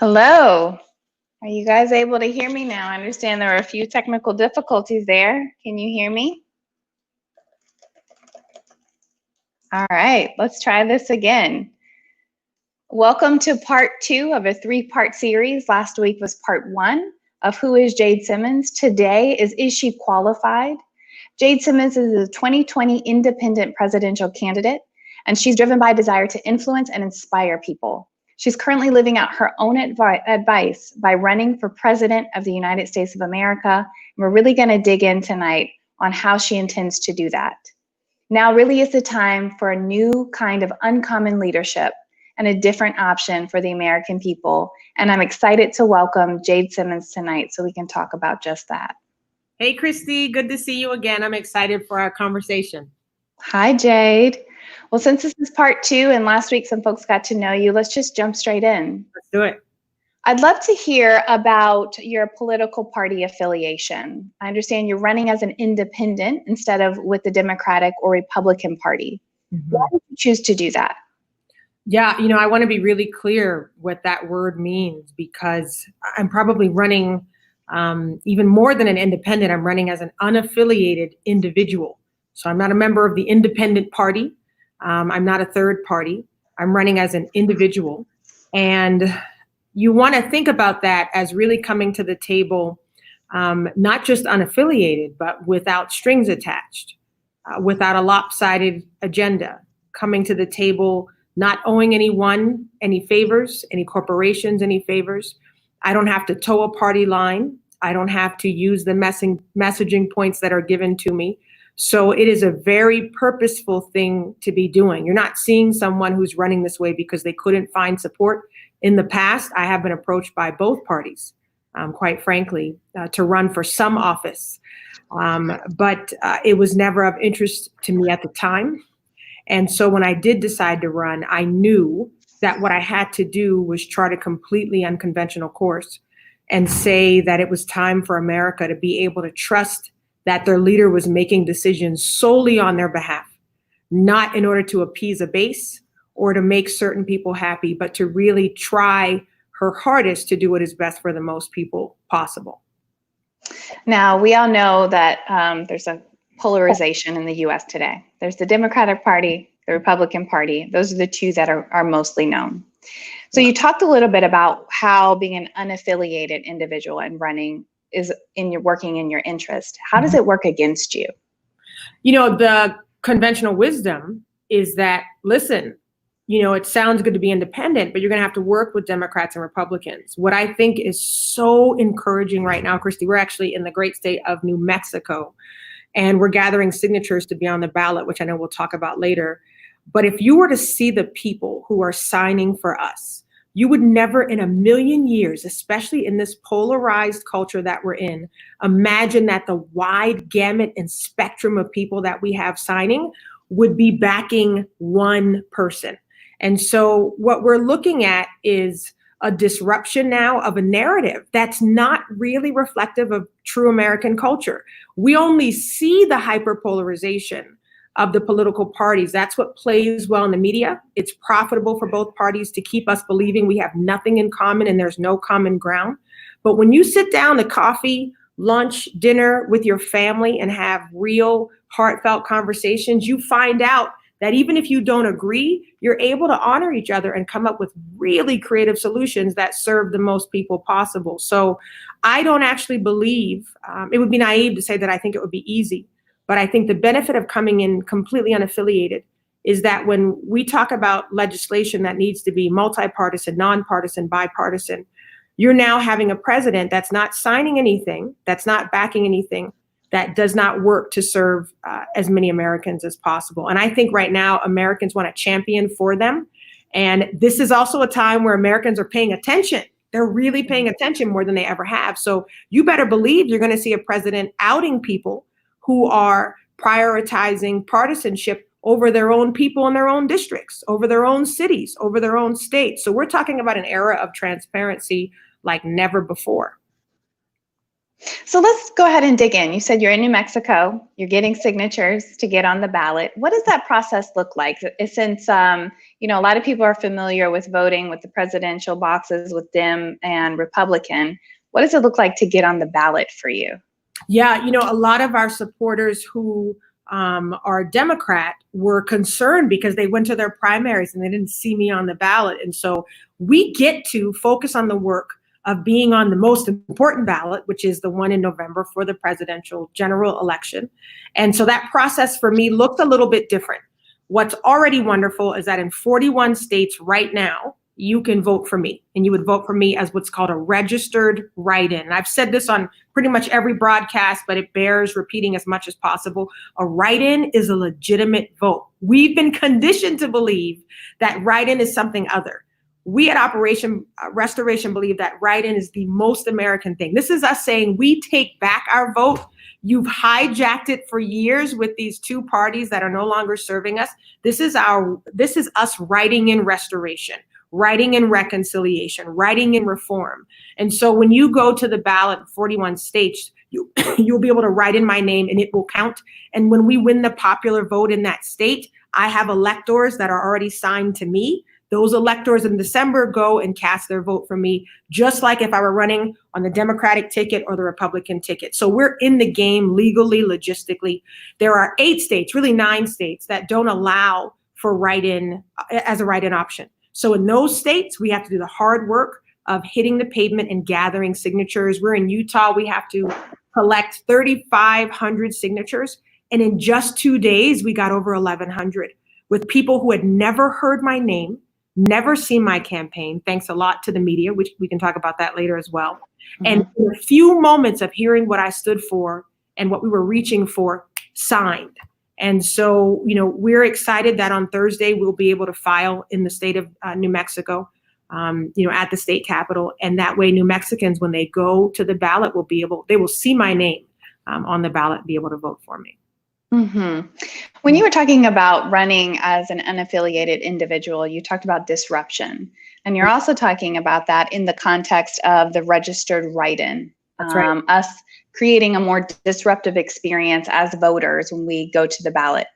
Hello. Are you guys able to hear me now? I understand there are a few technical difficulties there. Can you hear me? All right, let's try this again. Welcome to part 2 of a 3-part series. Last week was part 1 of Who is Jade Simmons? Today is She Qualified? Jade Simmons is a 2020 independent presidential candidate, and she's driven by a desire to influence and inspire people. She's currently living out her own advice by running for president of the United States of America. And we're really going to dig in tonight on how she intends to do that. Now really is the time for a new kind of uncommon leadership and a different option for the American people. And I'm excited to welcome Jade Simmons tonight so we can talk about just that. Hey, Christy, good to see you again. I'm excited for our conversation. Hi, Jade. Well, since this is part 2 and last week some folks got to know you, let's just jump straight in. Let's do it. I'd love to hear about your political party affiliation. I understand you're running as an independent instead of with the Democratic or Republican Party. Why did you choose to do that? Yeah, I want to be really clear what that word means, because I'm probably running even more than an independent. I'm running as an unaffiliated individual. So I'm not a member of the independent party. I'm not a third party. I'm running as an individual. And you want to think about that as really coming to the table, not just unaffiliated, but without strings attached, without a lopsided agenda, coming to the table, not owing anyone any favors, any corporations any favors. I don't have to toe a party line. I don't have to use the messaging points that are given to me. So it is a very purposeful thing to be doing. You're not seeing someone who's running this way because they couldn't find support. In the past, I have been approached by both parties, quite frankly, to run for some office. But it was never of interest to me at the time. And so when I did decide to run, I knew that what I had to do was chart a completely unconventional course and say that it was time for America to be able to trust that their leader was making decisions solely on their behalf, not in order to appease a base or to make certain people happy, but to really try her hardest to do what is best for the most people possible. Now, we all know that there's a polarization in the US today. There's the Democratic Party, the Republican Party. Those are the two that are mostly known. So you talked a little bit about how being an unaffiliated individual and running is working in your interest. How does it work against you? The conventional wisdom is that, listen, it sounds good to be independent, but you're going to have to work with Democrats and Republicans. What I think is so encouraging right now, Christy, we're actually in the great state of New Mexico, and we're gathering signatures to be on the ballot, which I know we'll talk about later. But if you were to see the people who are signing for us, you would never in a million years, especially in this polarized culture that we're in, imagine that the wide gamut and spectrum of people that we have signing would be backing one person. And so what we're looking at is a disruption now of a narrative that's not really reflective of true American culture. We only see the hyperpolarization of the political parties. That's what plays well in the media. It's profitable for both parties to keep us believing we have nothing in common and there's no common ground. But when you sit down to coffee, lunch, dinner with your family and have real heartfelt conversations, you find out that even if you don't agree, you're able to honor each other and come up with really creative solutions that serve the most people possible. So I don't actually believe, it would be naive to say that I think it would be easy. But I think the benefit of coming in completely unaffiliated is that when we talk about legislation that needs to be multi-partisan, nonpartisan, bipartisan, you're now having a president that's not signing anything, that's not backing anything, that does not work to serve as many Americans as possible. And I think right now Americans want a champion for them. And this is also a time where Americans are paying attention. They're really paying attention more than they ever have. So you better believe you're going to see a president outing people who are prioritizing partisanship over their own people in their own districts, over their own cities, over their own states. So we're talking about an era of transparency like never before. So let's go ahead and dig in. You said you're in New Mexico, you're getting signatures to get on the ballot. What does that process look like? Since, a lot of people are familiar with voting with the presidential boxes with Dem and Republican, what does it look like to get on the ballot for you? Yeah, a lot of our supporters who are Democrat were concerned because they went to their primaries and they didn't see me on the ballot. And so we get to focus on the work of being on the most important ballot, which is the one in November for the presidential general election. And so that process for me looked a little bit different. What's already wonderful is that in 41 states right now, you can vote for me, and you would vote for me as what's called a registered write-in. And I've said this on pretty much every broadcast, but it bears repeating as much as possible. A write-in is a legitimate vote. We've been conditioned to believe that write-in is something other. We at Operation Restoration believe that write-in is the most American thing. This is us saying we take back our vote. You've hijacked it for years with these two parties that are no longer serving us. This is us writing in restoration, writing in reconciliation, writing in reform. And so when you go to the ballot in 41 states, you'll be able to write in my name and it will count. And when we win the popular vote in that state, I have electors that are already signed to me. Those electors in December go and cast their vote for me, just like if I were running on the Democratic ticket or the Republican ticket. So we're in the game legally, logistically. There are 8 states, really 9 states, that don't allow for write-in as a write-in option. So in those states, we have to do the hard work of hitting the pavement and gathering signatures. We're in Utah. We have to collect 3,500 signatures. And in just 2 days, we got over 1,100 with people who had never heard my name, never seen my campaign, thanks a lot to the media, which we can talk about that later as well. Mm-hmm. And in a few moments of hearing what I stood for and what we were reaching for, signed. And so, we're excited that on Thursday, we'll be able to file in the state of New Mexico, at the state capitol. And that way, New Mexicans, when they go to the ballot, they will see my name on the ballot and be able to vote for me. Mm-hmm. When you were talking about running as an unaffiliated individual, you talked about disruption. And you're also talking about that in the context of the registered write-in. That's right. Us creating a more disruptive experience as voters when we go to the ballot.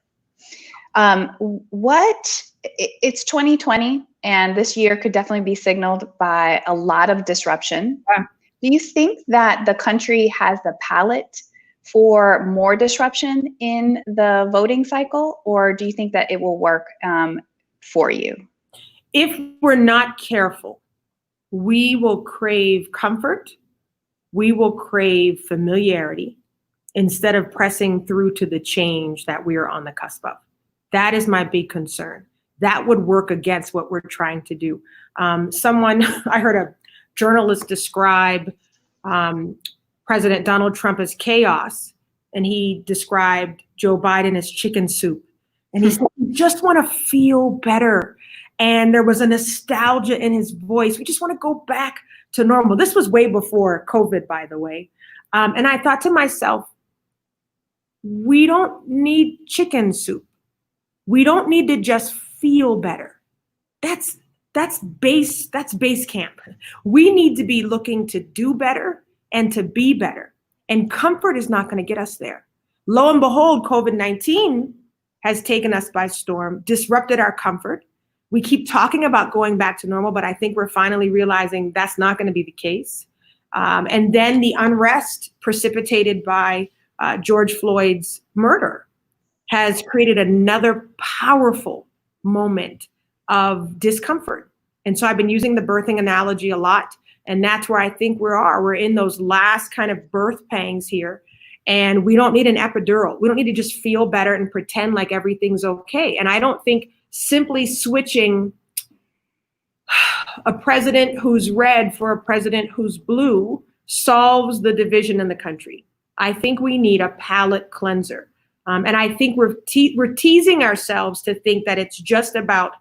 It's 2020, and this year could definitely be signaled by a lot of disruption. Yeah. Do you think that the country has the palate for more disruption in the voting cycle, or do you think that it will work for you? If we're not careful, we will crave comfort. We will crave familiarity instead of pressing through to the change that we are on the cusp of. That is my big concern. That would work against what we're trying to do. I heard a journalist describe President Donald Trump as chaos, and he described Joe Biden as chicken soup. And he said, we just want to feel better. And there was a nostalgia in his voice. We just want to go back to normal. This was way before COVID, by the way. And I thought to myself, we don't need chicken soup. We don't need to just feel better. That's base camp. We need to be looking to do better and to be better. And comfort is not going to get us there. Lo and behold, COVID-19 has taken us by storm, disrupted our comfort. We keep talking about going back to normal, but I think we're finally realizing that's not going to be the case. And then the unrest precipitated by George Floyd's murder has created another powerful moment of discomfort. And so I've been using the birthing analogy a lot. And that's where I think we're in those last kind of birth pangs here. And we don't need an epidural. We don't need to just feel better and pretend like everything's okay. And I don't think simply switching a president who's red for a president who's blue solves the division in the country. I think we need a palate cleanser. And I think we're teasing ourselves to think that it's just about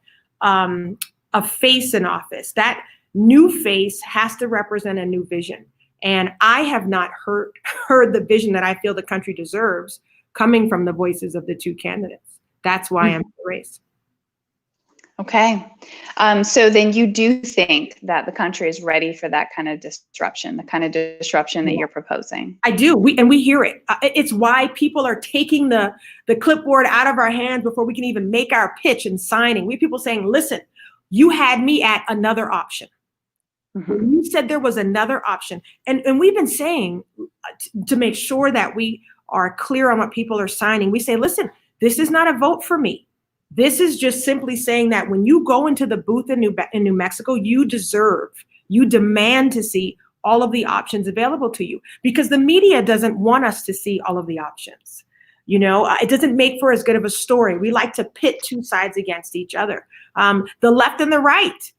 a face in office. That new face has to represent a new vision. And I have not heard the vision that I feel the country deserves coming from the voices of the two candidates. That's why I'm in the race. Okay. So then you do think that the country is ready for that kind of disruption, the kind of disruption that you're proposing? I do. We hear it. It's why people are taking the clipboard out of our hands before we can even make our pitch and signing. We have people saying, listen, you had me at another option. Mm-hmm. You said there was another option. And we've been saying to make sure that we are clear on what people are signing. We say, listen, this is not a vote for me. This is just simply saying that when you go into the booth in New Mexico, you demand to see all of the options available to you, because the media doesn't want us to see all of the options. You know, it doesn't make for as good of a story. We like to pit two sides against each other. The left and the right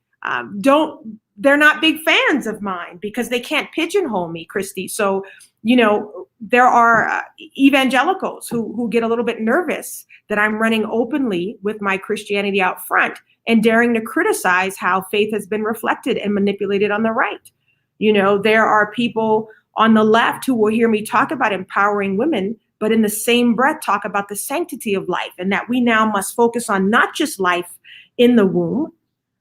they're not big fans of mine because they can't pigeonhole me, Christy. So, you know, there are evangelicals who get a little bit nervous that I'm running openly with my Christianity out front and daring to criticize how faith has been reflected and manipulated on the right. You know, there are people on the left who will hear me talk about empowering women, but in the same breath talk about the sanctity of life, and that we now must focus on not just life in the womb,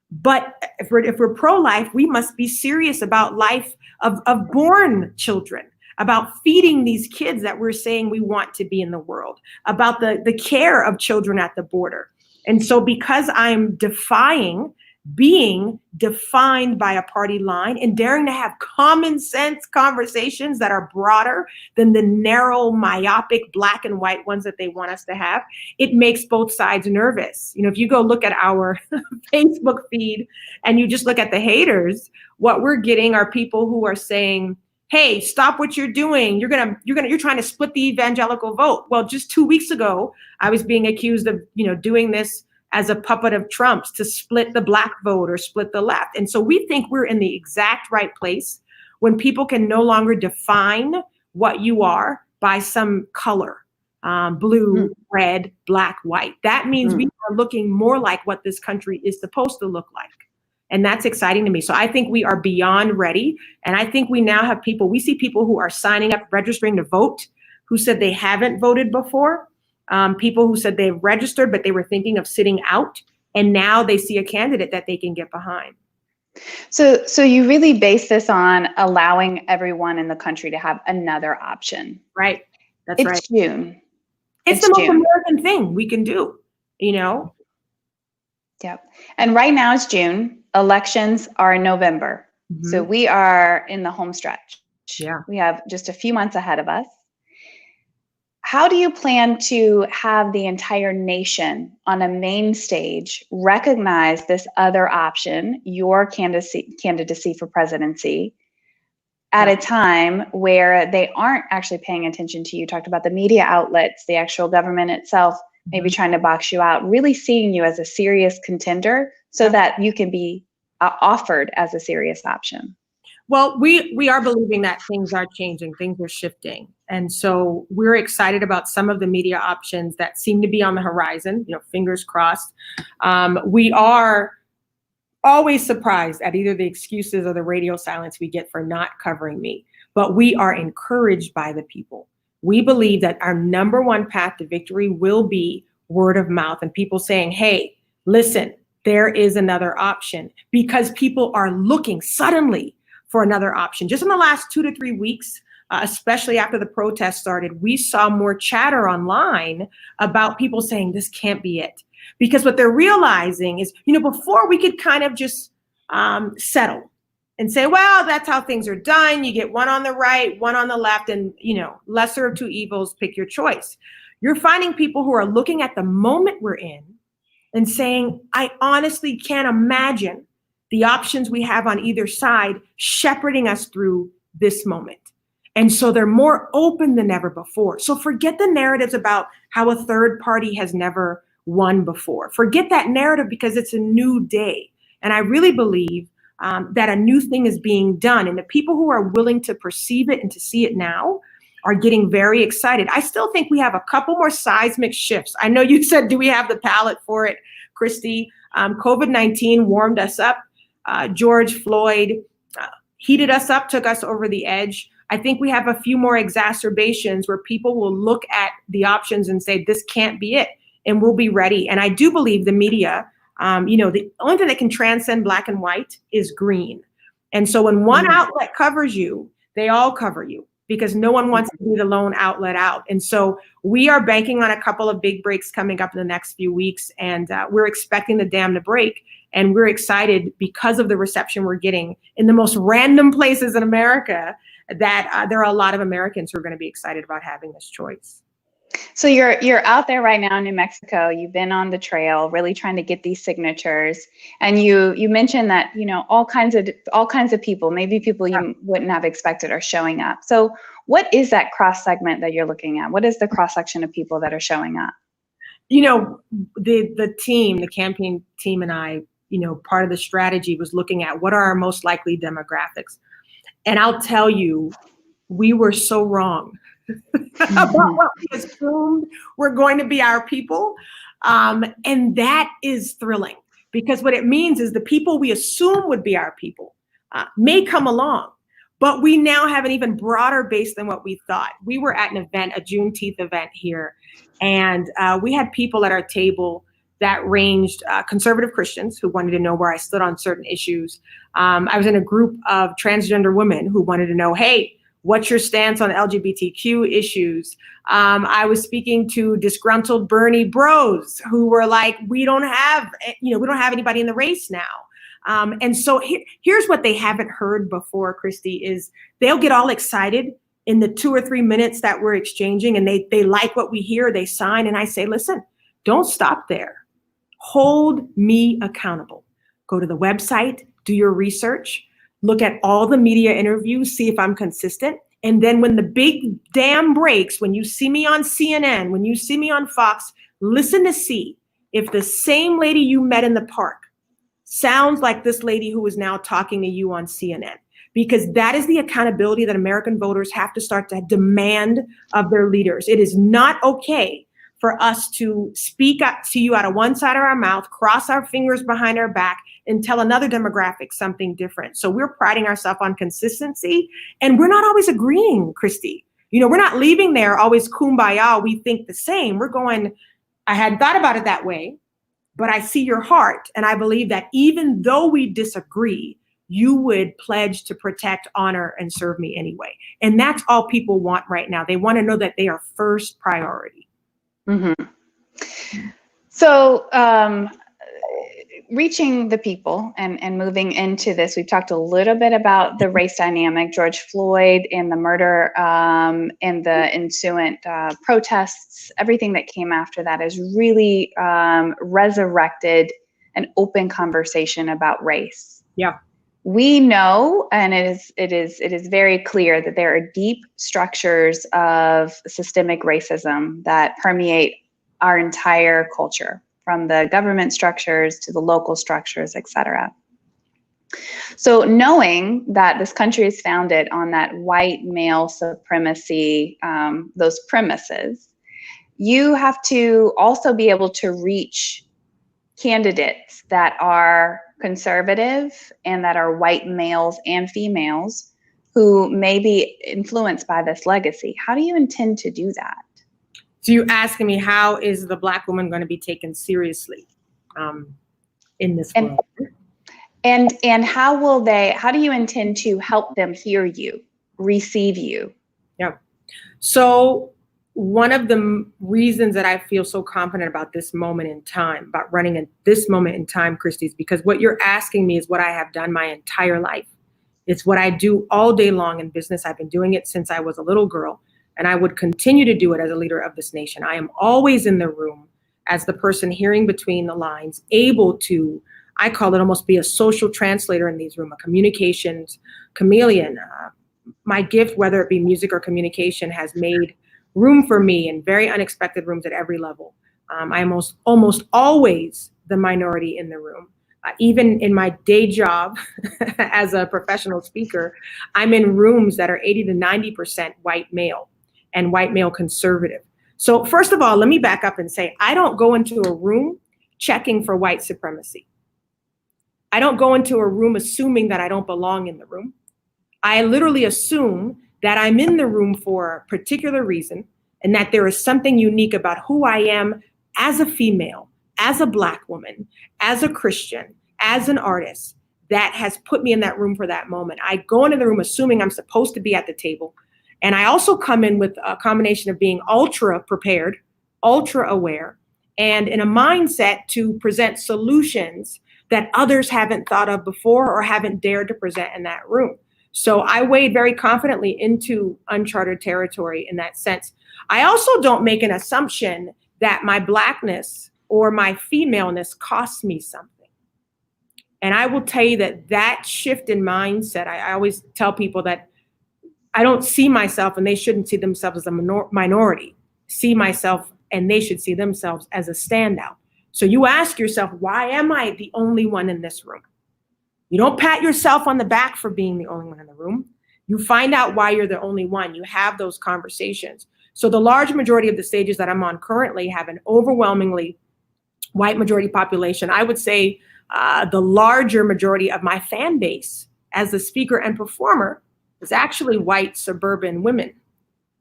but if we're pro-life, we must be serious about life of born children, about feeding these kids that we're saying we want to be in the world, about the care of children at the border. And so because I'm defying being defined by a party line and daring to have common sense conversations that are broader than the narrow, myopic, black and white ones that they want us to have, it makes both sides nervous. You know, if you go look at our Facebook feed and you just look at the haters, what we're getting are people who are saying, hey, stop what you're doing. You're trying to split the evangelical vote. Well, just 2 weeks ago, I was being accused of, doing this as a puppet of Trump's to split the black vote or split the left. And so we think we're in the exact right place when people can no longer define what you are by some color, blue, red, black, white. That means we are looking more like what this country is supposed to look like. And that's exciting to me. So I think we are beyond ready. And I think we now have we see people who are signing up, registering to vote, who said they haven't voted before. People who said they've registered, but they were thinking of sitting out. And now they see a candidate that they can get behind. So you really base this on allowing everyone in the country to have another option. Right. That's right. It's June. It's the most American thing we can do, Yep. And right now it's June. Elections are in November. Mm-hmm. So we are in the home stretch. Yeah. We have just a few months ahead of us. How do you plan to have the entire nation on a main stage recognize this other option, your candidacy for presidency, at a time where they aren't actually paying attention to you? You talked about the media outlets, the actual government itself, maybe trying to box you out, really seeing you as a serious contender so that you can be offered as a serious option. Well, we are believing that things are changing, things are shifting. And so we're excited about some of the media options that seem to be on the horizon, fingers crossed. We are always surprised at either the excuses or the radio silence we get for not covering me, but we are encouraged by the people. We believe that our number one path to victory will be word of mouth and people saying, hey, listen, there is another option, because people are looking suddenly for another option. Just in the last 2 to 3 weeks, especially after the protest started, we saw more chatter online about people saying this can't be it. Because what they're realizing is, before we could kind of just settle and say, well, that's how things are done. You get one on the right, one on the left, and, lesser of two evils, pick your choice. You're finding people who are looking at the moment we're in and saying, I honestly can't imagine the options we have on either side shepherding us through this moment. And so they're more open than ever before. So forget the narratives about how a third party has never won before. Forget that narrative, because it's a new day. And I really believe that a new thing is being done. And the people who are willing to perceive it and to see it now are getting very excited. I still think we have a couple more seismic shifts. I know you said, do we have the palate for it, Christy? COVID-19 warmed us up. George Floyd heated us up, took us over the edge. I think we have a few more exacerbations where people will look at the options and say, this can't be it, and we'll be ready. And I do believe the media, the only thing that can transcend black and white is green. And so when one outlet covers you, they all cover you, because no one wants to be the lone outlet out. And so we are banking on a couple of big breaks coming up in the next few weeks, and we're expecting the dam to break. And we're excited because of the reception we're getting in the most random places in America, that there are a lot of Americans who are going to be excited about having this choice. So you're out there right now in New Mexico. You've been on the trail, really trying to get these signatures. And you mentioned that all kinds of people, maybe people you wouldn't have expected, are showing up. So what is that cross segment that you're looking at? What is the cross section of people that are showing up? The team, the campaign team, and I, part of the strategy was looking at what are our most likely demographics. And I'll tell you, we were so wrong about what we assumed were going to be our people. And that is thrilling, because what it means is the people we assume would be our people may come along, but we now have an even broader base than what we thought. We were at an event, a Juneteenth event here, and we had people at our table that ranged conservative Christians who wanted to know where I stood on certain issues. I was in a group of transgender women who wanted to know, hey, what's your stance on LGBTQ issues? I was speaking to disgruntled Bernie bros who were like, we don't have anybody in the race now. And so here's what they haven't heard before, Christy, is they'll get all excited in the 2 or 3 minutes that we're exchanging, and they like what we hear, they sign, and I say, listen, don't stop there. Hold me accountable. Go to the website, do your research, look at all the media interviews, see if I'm consistent. And then when the big dam breaks, when you see me on CNN, when you see me on Fox, listen to see if the same lady you met in the park sounds like this lady who is now talking to you on CNN. Because that is the accountability that American voters have to start to demand of their leaders. It is not okay for us to speak to you out of one side of our mouth, cross our fingers behind our back, and tell another demographic something different. So we're priding ourselves on consistency, and we're not always agreeing, Christy. We're not leaving there always kumbaya, we think the same. We're going, I hadn't thought about it that way, but I see your heart, and I believe that even though we disagree, you would pledge to protect, honor, and serve me anyway. And that's all people want right now. They want to know that they are first priority. Mm-hmm. So reaching the people and moving into this, we've talked a little bit about the race dynamic, George Floyd and the murder and the ensuing protests. Everything that came after that has really resurrected an open conversation about race. Yeah. We know, and it is very clear, that there are deep structures of systemic racism that permeate our entire culture, from the government structures to the local structures, et cetera. So knowing that this country is founded on that white male supremacy, those premises, you have to also be able to reach candidates that are conservative and that are white males and females who may be influenced by this legacy. How do you intend to do that? So you asking me, how is the Black woman going to be taken seriously in this world? And how do you intend to help them hear you, receive you? Yeah. So one of the reasons that I feel so confident about this moment in time, about running at this moment in time, Christy, is because what you're asking me is what I have done my entire life. It's what I do all day long in business. I've been doing it since I was a little girl, and I would continue to do it as a leader of this nation. I am always in the room as the person hearing between the lines, able to, I call it almost be a social translator in these rooms, a communications chameleon. My gift, whether it be music or communication, has made room for me in very unexpected rooms at every level. I'm almost always the minority in the room. Even in my day job as a professional speaker, I'm in rooms that are 80 to 90% white male and white male conservative. So first of all, let me back up and say, I don't go into a room checking for white supremacy. I don't go into a room assuming that I don't belong in the room. I literally assume that I'm in the room for a particular reason and that there is something unique about who I am as a female, as a Black woman, as a Christian, as an artist that has put me in that room for that moment. I go into the room assuming I'm supposed to be at the table. And I also come in with a combination of being ultra prepared, ultra aware, and in a mindset to present solutions that others haven't thought of before or haven't dared to present in that room. So I wade very confidently into uncharted territory in that sense. I also don't make an assumption that my Blackness or my femaleness costs me something. And I will tell you that that shift in mindset, I always tell people that I don't see myself and they shouldn't see themselves as a minority. See myself and they should see themselves as a standout. So you ask yourself, why am I the only one in this room? You don't pat yourself on the back for being the only one in the room. You find out why you're the only one. You have those conversations. So the large majority of the stages that I'm on currently have an overwhelmingly white majority population. I would say the larger majority of my fan base as a speaker and performer is actually white suburban women.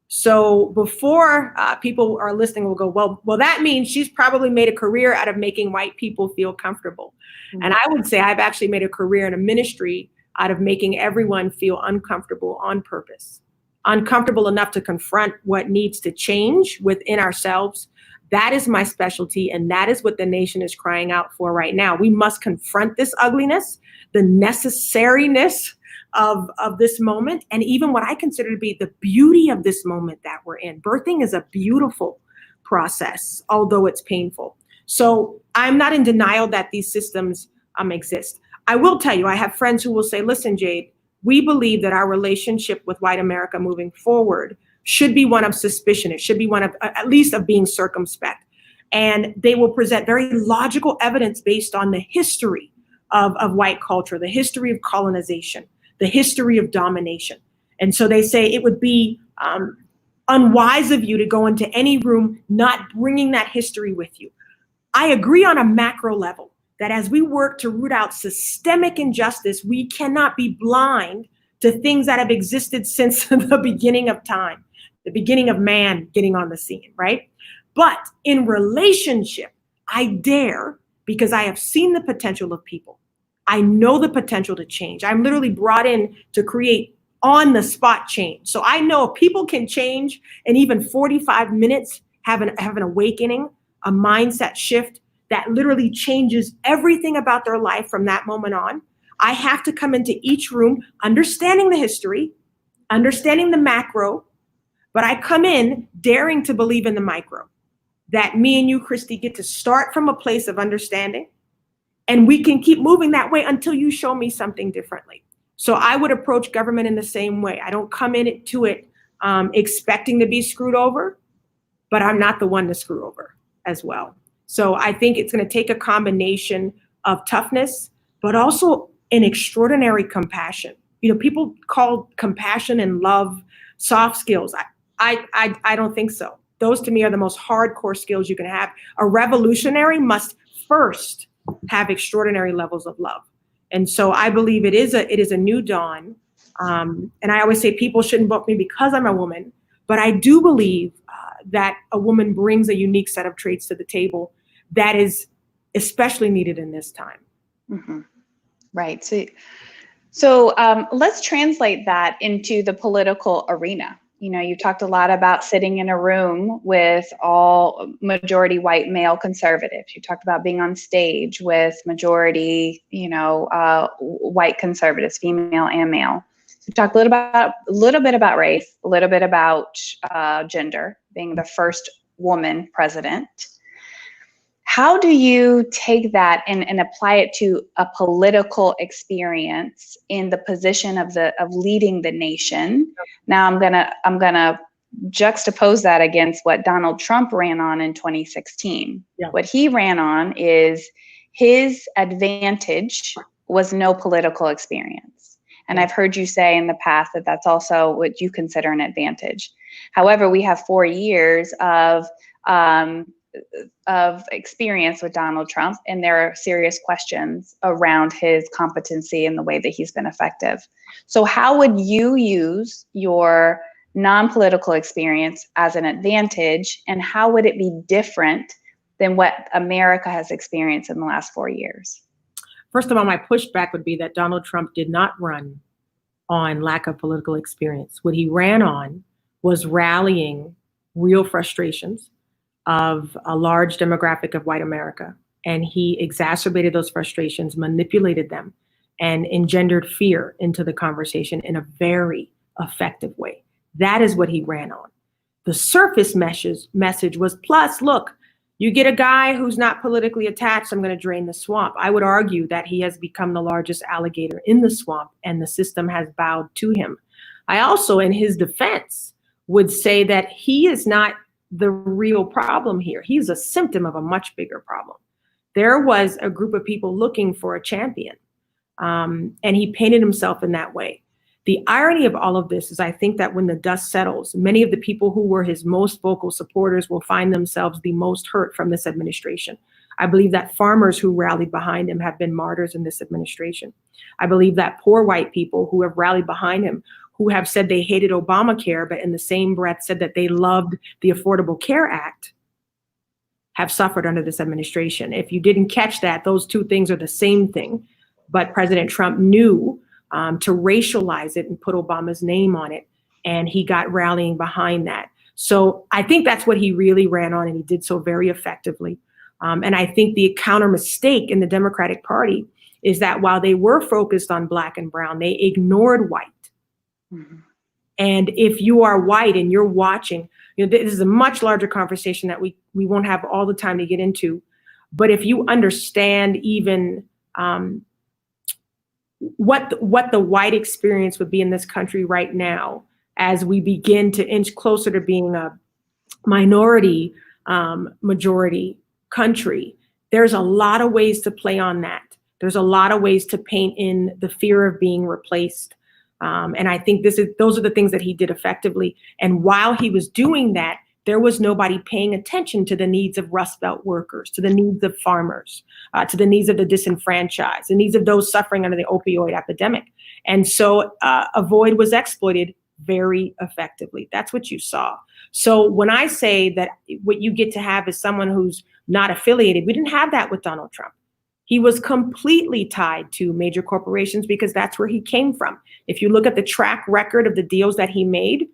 So before people are listening will go, well, that means she's probably made a career out of making white people feel comfortable. Mm-hmm. And I would say I've actually made a career in a ministry out of making everyone feel uncomfortable on purpose, uncomfortable enough to confront what needs to change within ourselves. That is my specialty. And that is what the nation is crying out for right now. We must confront this ugliness, the necessariness of this moment, and even what I consider to be the beauty of this moment that we're in. Birthing is a beautiful process, although it's painful. So I'm not in denial that these systems exist. I will tell you, I have friends who will say, listen, Jade, we believe that our relationship with white America moving forward should be one of suspicion. It should be one of, at least of being circumspect. And they will present very logical evidence based on the history of white culture, the history of colonization, the history of domination. And so they say it would be unwise of you to go into any room not bringing that history with you. I agree on a macro level that as we work to root out systemic injustice, we cannot be blind to things that have existed since the beginning of time, the beginning of man getting on the scene, right? But in relationship, I dare, because I have seen the potential of people. I know the potential to change. I'm literally brought in to create on the spot change. So I know people can change in even 45 minutes, have an awakening, a mindset shift that literally changes everything about their life from that moment on. I have to come into each room, understanding the history, understanding the macro, but I come in daring to believe in the micro, that me and you, Christy, get to start from a place of understanding. And we can keep moving that way until you show me something differently. So I would approach government in the same way. I don't come into it expecting to be screwed over, but I'm not the one to screw over as well. So I think it's going to take a combination of toughness, but also an extraordinary compassion. You know, people call compassion and love soft skills. I don't think so. Those to me are the most hardcore skills you can have. A revolutionary must first have extraordinary levels of love. And so I believe it is a new dawn. And I always say people shouldn't vote me because I'm a woman, but I do believe that a woman brings a unique set of traits to the table that is especially needed in this time. Mm-hmm. Right. So let's translate that into the political arena. You know, you talked a lot about sitting in a room with all majority white male conservatives. You talked about being on stage with majority, white conservatives, female and male. You talked a little bit about race, a little bit about gender, being the first woman president. How do you take that and apply it to a political experience in the position of leading the nation? Now I'm gonna juxtapose that against what Donald Trump ran on in 2016. Yeah. What he ran on is his advantage was no political experience. And I've heard you say in the past that that's also what you consider an advantage. However, we have 4 years of experience with Donald Trump, and there are serious questions around his competency and the way that he's been effective. So how would you use your non-political experience as an advantage, and how would it be different than what America has experienced in the last 4 years? First of all, my pushback would be that Donald Trump did not run on lack of political experience. What he ran on was rallying real frustrations of a large demographic of white America. And he exacerbated those frustrations, manipulated them, and engendered fear into the conversation in a very effective way. That is what he ran on. The surface message was, plus, look, you get a guy who's not politically attached, I'm going to drain the swamp. I would argue that he has become the largest alligator in the swamp, and the system has bowed to him. I also, in his defense, would say that he is not the real problem here. He's a symptom of a much bigger problem. There was a group of people looking for a champion, and he painted himself in that way. The irony of all of this is I think that when the dust settles, many of the people who were his most vocal supporters will find themselves the most hurt from this administration. I believe that farmers who rallied behind him have been martyrs in this administration. I believe that poor white people who have rallied behind him, who have said they hated Obamacare, but in the same breath said that they loved the Affordable Care Act, have suffered under this administration. If you didn't catch that, those two things are the same thing. But President Trump knew to racialize it and put Obama's name on it, and he got rallying behind that. So I think that's what he really ran on, and he did so very effectively. And I think the counter mistake in the Democratic Party is that while they were focused on black and brown, they ignored white. Mm-hmm. And if you are white and you're watching, this is a much larger conversation that we won't have all the time to get into. But if you understand even what the white experience would be in this country right now, as we begin to inch closer to being a minority majority country, there's a lot of ways to play on that. There's a lot of ways to paint in the fear of being replaced. And I think those are the things that he did effectively. And while he was doing that, there was nobody paying attention to the needs of Rust Belt workers, to the needs of farmers, to the needs of the disenfranchised, the needs of those suffering under the opioid epidemic. And so a void was exploited very effectively. That's what you saw. So when I say that what you get to have is someone who's not affiliated, we didn't have that with Donald Trump. He was completely tied to major corporations because that's where he came from. If you look at the track record of the deals that he made,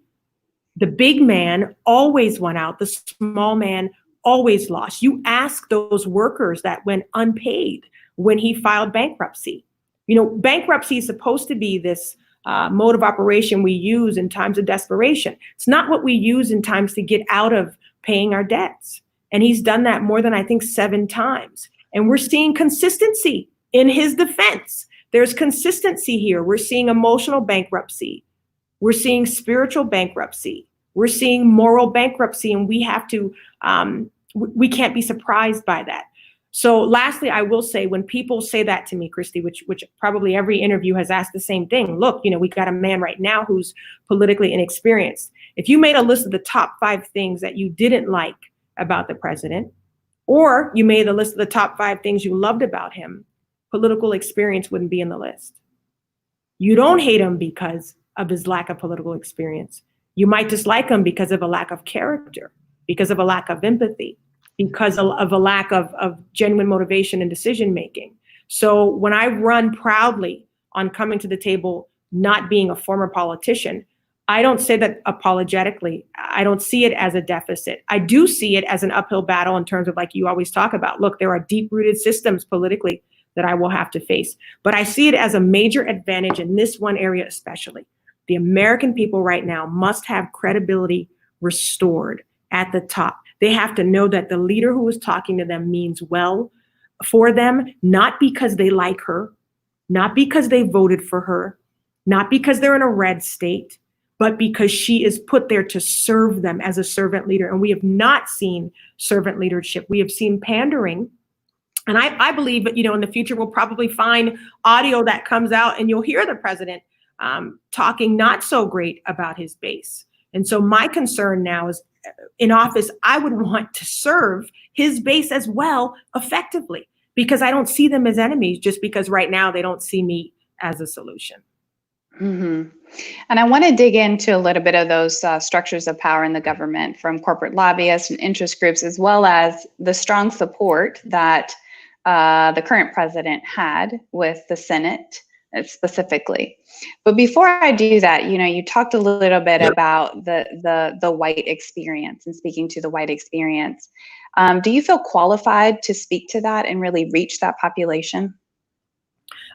the big man always won out. The small man always lost. You ask those workers that went unpaid when he filed bankruptcy. Bankruptcy is supposed to be this mode of operation we use in times of desperation. It's not what we use in times to get out of paying our debts. And he's done that more than, I think, 7 times. And we're seeing consistency in his defense. There's consistency here. We're seeing emotional bankruptcy. We're seeing spiritual bankruptcy. We're seeing moral bankruptcy, and we have to, we can't be surprised by that. So lastly, I will say, when people say that to me, Christy, which probably every interview has asked the same thing, look, we got a man right now who's politically inexperienced. If you made a list of the top 5 things that you didn't like about the president, or you made a list of the top 5 things you loved about him, political experience wouldn't be in the list. You don't hate him because of his lack of political experience. You might dislike him because of a lack of character, because of a lack of empathy, because of a lack of genuine motivation and decision-making. So when I run proudly on coming to the table, not being a former politician, I don't say that apologetically. I don't see it as a deficit. I do see it as an uphill battle in terms of, like you always talk about, look, there are deep-rooted systems politically that I will have to face. But I see it as a major advantage in this one area especially. The American people right now must have credibility restored at the top. They have to know that the leader who is talking to them means well for them, not because they like her, not because they voted for her, not because they're in a red state, but because she is put there to serve them as a servant leader. And we have not seen servant leadership. We have seen pandering And I believe that, in the future, we'll probably find audio that comes out and you'll hear the president talking not so great about his base. And so my concern now is, in office, I would want to serve his base as well effectively, because I don't see them as enemies just because right now they don't see me as a solution. Mm-hmm. And I want to dig into a little bit of those structures of power in the government, from corporate lobbyists and interest groups, as well as the strong support that the current president had with the Senate specifically. But before I do that, you talked a little bit about the white experience and speaking to the white experience. Do you feel qualified to speak to that and really reach that population?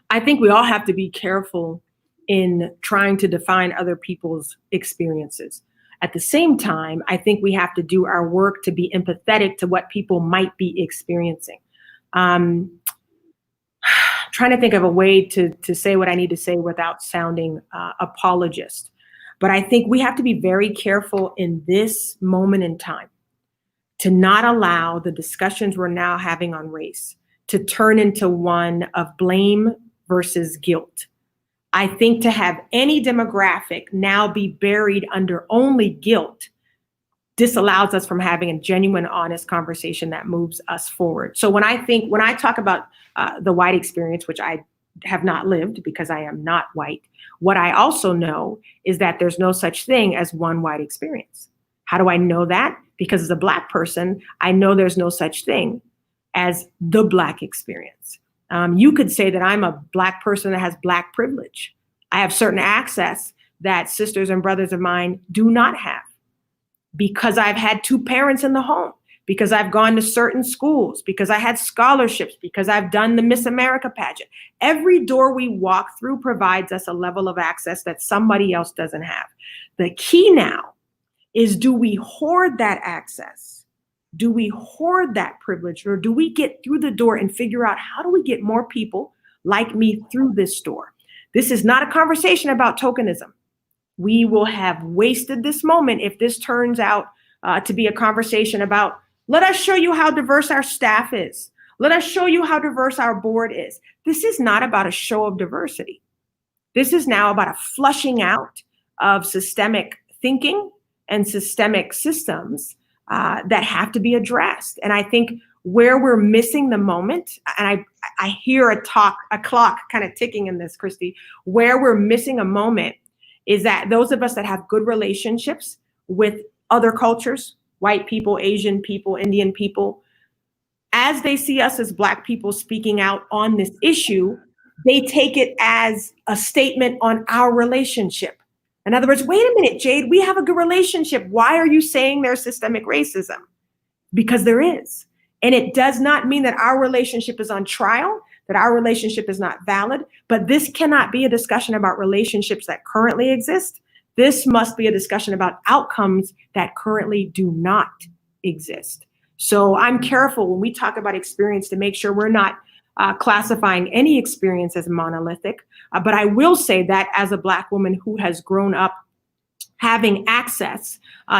I think we all have to be careful in trying to define other people's experiences. At the same time, I think we have to do our work to be empathetic to what people might be experiencing. Trying to think of a way to say what I need to say without sounding apologist. But I think we have to be very careful in this moment in time to not allow the discussions we're now having on race to turn into one of blame versus guilt. I think to have any demographic now be buried under only guilt disallows us from having a genuine, honest conversation that moves us forward. So when I talk about the white experience, which I have not lived because I am not white, what I also know is that there's no such thing as one white experience. How do I know that? Because as a Black person, I know there's no such thing as the Black experience. You could say that I'm a Black person that has Black privilege. I have certain access that sisters and brothers of mine do not have, because I've had two parents in the home, because I've gone to certain schools, because I had scholarships, because I've done the Miss America pageant. Every door we walk through provides us a level of access that somebody else doesn't have. The key now is, do we hoard that access? Do we hoard that privilege? Or do we get through the door and figure out, how do we get more people like me through this door? This is not a conversation about tokenism. We will have wasted this moment if this turns out to be a conversation about, let us show you how diverse our staff is. Let us show you how diverse our board is. This is not about a show of diversity. This is now about a flushing out of systemic thinking and systemic systems that have to be addressed. And I think where we're missing the moment, and I hear a clock kind of ticking in this, Christy, where we're missing a moment is that those of us that have good relationships with other cultures, white people, Asian people, Indian people, as they see us as Black people speaking out on this issue, they take it as a statement on our relationship. In other words, wait a minute, Jade, we have a good relationship. Why are you saying there's systemic racism? Because there is. And it does not mean that our relationship is on trial, that our relationship is not valid, but this cannot be a discussion about relationships that currently exist. This must be a discussion about outcomes that currently do not exist. So I'm careful when we talk about experience to make sure we're not classifying any experience as monolithic. But I will say that as a Black woman who has grown up having access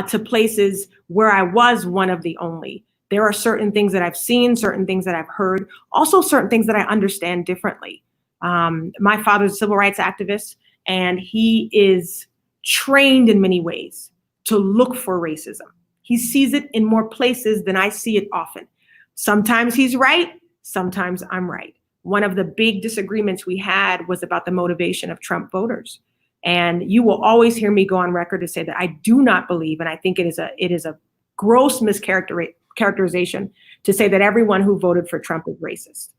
to places where I was one of the only, there are certain things that I've seen, certain things that I've heard, also certain things that I understand differently. My father's a civil rights activist, and he is trained in many ways to look for racism. He sees it in more places than I see it often. Sometimes he's right, sometimes I'm right. One of the big disagreements we had was about the motivation of Trump voters. And you will always hear me go on record to say that I do not believe, and I think it is a gross mischaracterization to say that everyone who voted for Trump is racist.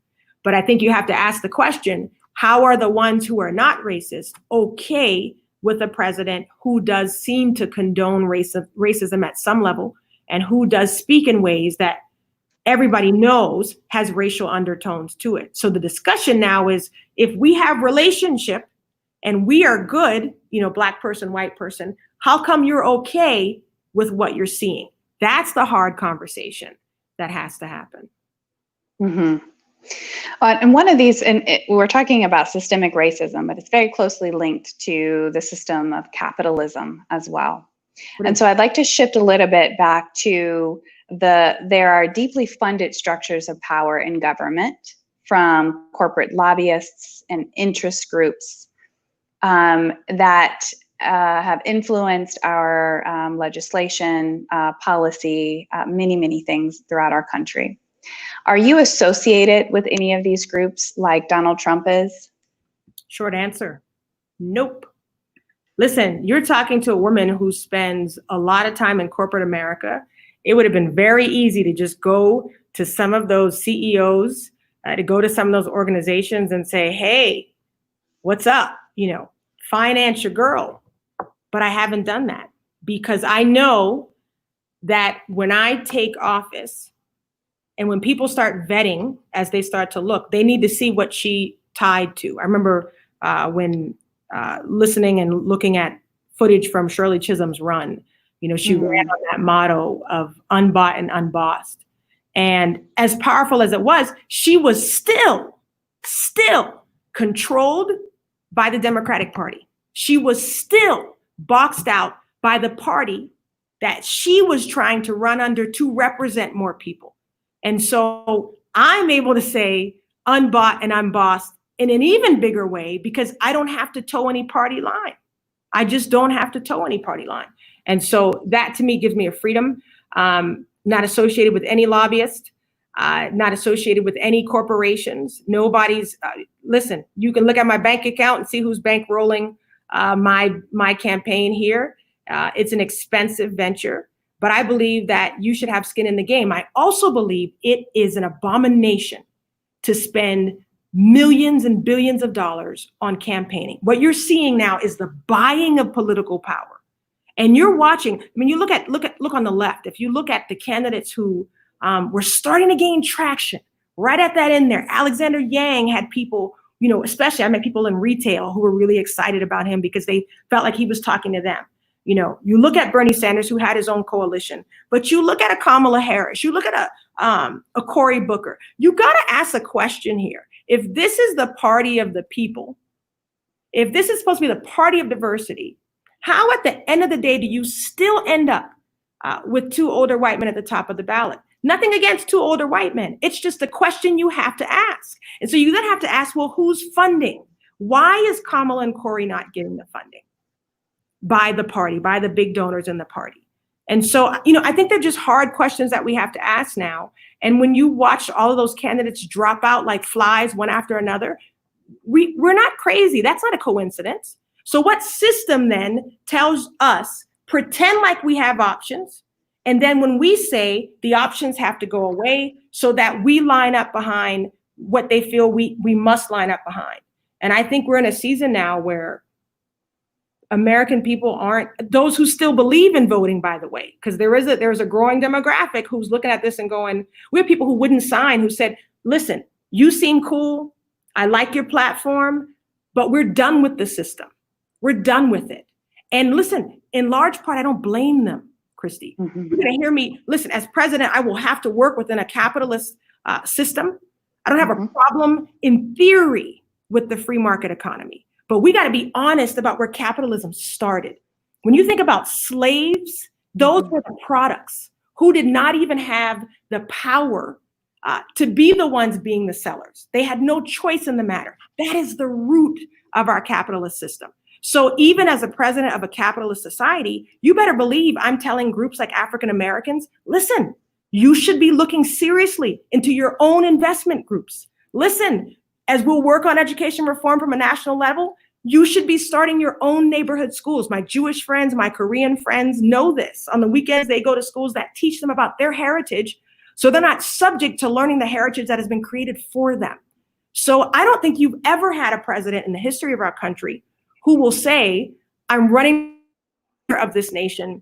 But I think you have to ask the question, how are the ones who are not racist okay with a president who does seem to condone racism at some level, and who does speak in ways that everybody knows has racial undertones to it? So the discussion now is, if we have relationship and we are good, Black person, white person, how come you're okay with what you're seeing? That's the hard conversation that has to happen. Mm-hmm. And one of these, we're talking about systemic racism, but it's very closely linked to the system of capitalism as well. And so I'd like to shift a little bit back to there are deeply funded structures of power in government, from corporate lobbyists and interest groups that have influenced our legislation, policy, many things throughout our country. Are you associated with any of these groups like Donald Trump is? Short answer, nope. Listen, you're talking to a woman who spends a lot of time in corporate America. It would have been very easy to just go to some of those CEOs, to go to some of those organizations and say, hey, what's up? Finance your girl. But I haven't done that because I know that when I take office and when people start vetting, as they start to look, they need to see what she tied to. I remember when listening and looking at footage from Shirley Chisholm's run, she ran on that motto of unbought and unbossed. And as powerful as it was, she was still controlled by the Democratic Party. She was still boxed out by the party that she was trying to run under to represent more people. And so I'm able to say unbought and unbossed in an even bigger way because I don't have to toe any party line. I just don't have to toe any party line. And so that to me gives me a freedom, not associated with any lobbyist, not associated with any corporations. Nobody's, listen, you can look at my bank account and see who's bankrolling my campaign here. It's an expensive venture, but I believe that you should have skin in the game. I also believe it is an abomination to spend millions and billions of dollars on campaigning. What you're seeing now is the buying of political power. And you're watching, you look on the left. If you look at the candidates who were starting to gain traction, right at that end there, Alexander Yang had people, especially I met people in retail who were really excited about him because they felt like he was talking to them. You look at Bernie Sanders, who had his own coalition, but you look at a Kamala Harris, you look at a Cory Booker. You got to ask a question here. If this is the party of the people, if this is supposed to be the party of diversity, how at the end of the day do you still end up with two older white men at the top of the ballot? Nothing against two older white men. It's just a question you have to ask. And so you then have to ask, well, who's funding? Why is Kamala and Cory not getting the funding? By the party, by the big donors in the party. And so, I think they're just hard questions that we have to ask now. And when you watch all of those candidates drop out like flies one after another, we're not crazy. That's not a coincidence. So what system then tells us, pretend like we have options, and then when we say the options have to go away so that we line up behind what they feel we must line up behind. And I think we're in a season now where American people aren't those who still believe in voting, by the way, because there's a growing demographic who's looking at this and going, we have people who wouldn't sign, who said, listen, you seem cool. I like your platform, but we're done with the system. We're done with it. And listen, in large part, I don't blame them, Christy. Mm-hmm. You're going to hear me. Listen, as president, I will have to work within a capitalist system. I don't have a problem in theory with the free market economy. But we got to be honest about where capitalism started. When you think about slaves, those were the products who did not even have the power to be the ones being the sellers. They had no choice in the matter. That is the root of our capitalist system. So even as a president of a capitalist society, you better believe I'm telling groups like African Americans, listen, you should be looking seriously into your own investment groups. Listen, as we'll work on education reform from a national level, you should be starting your own neighborhood schools. My Jewish friends, my Korean friends know this. On the weekends, they go to schools that teach them about their heritage, so they're not subject to learning the heritage that has been created for them. So I don't think you've ever had a president in the history of our country who will say, I'm running of this nation,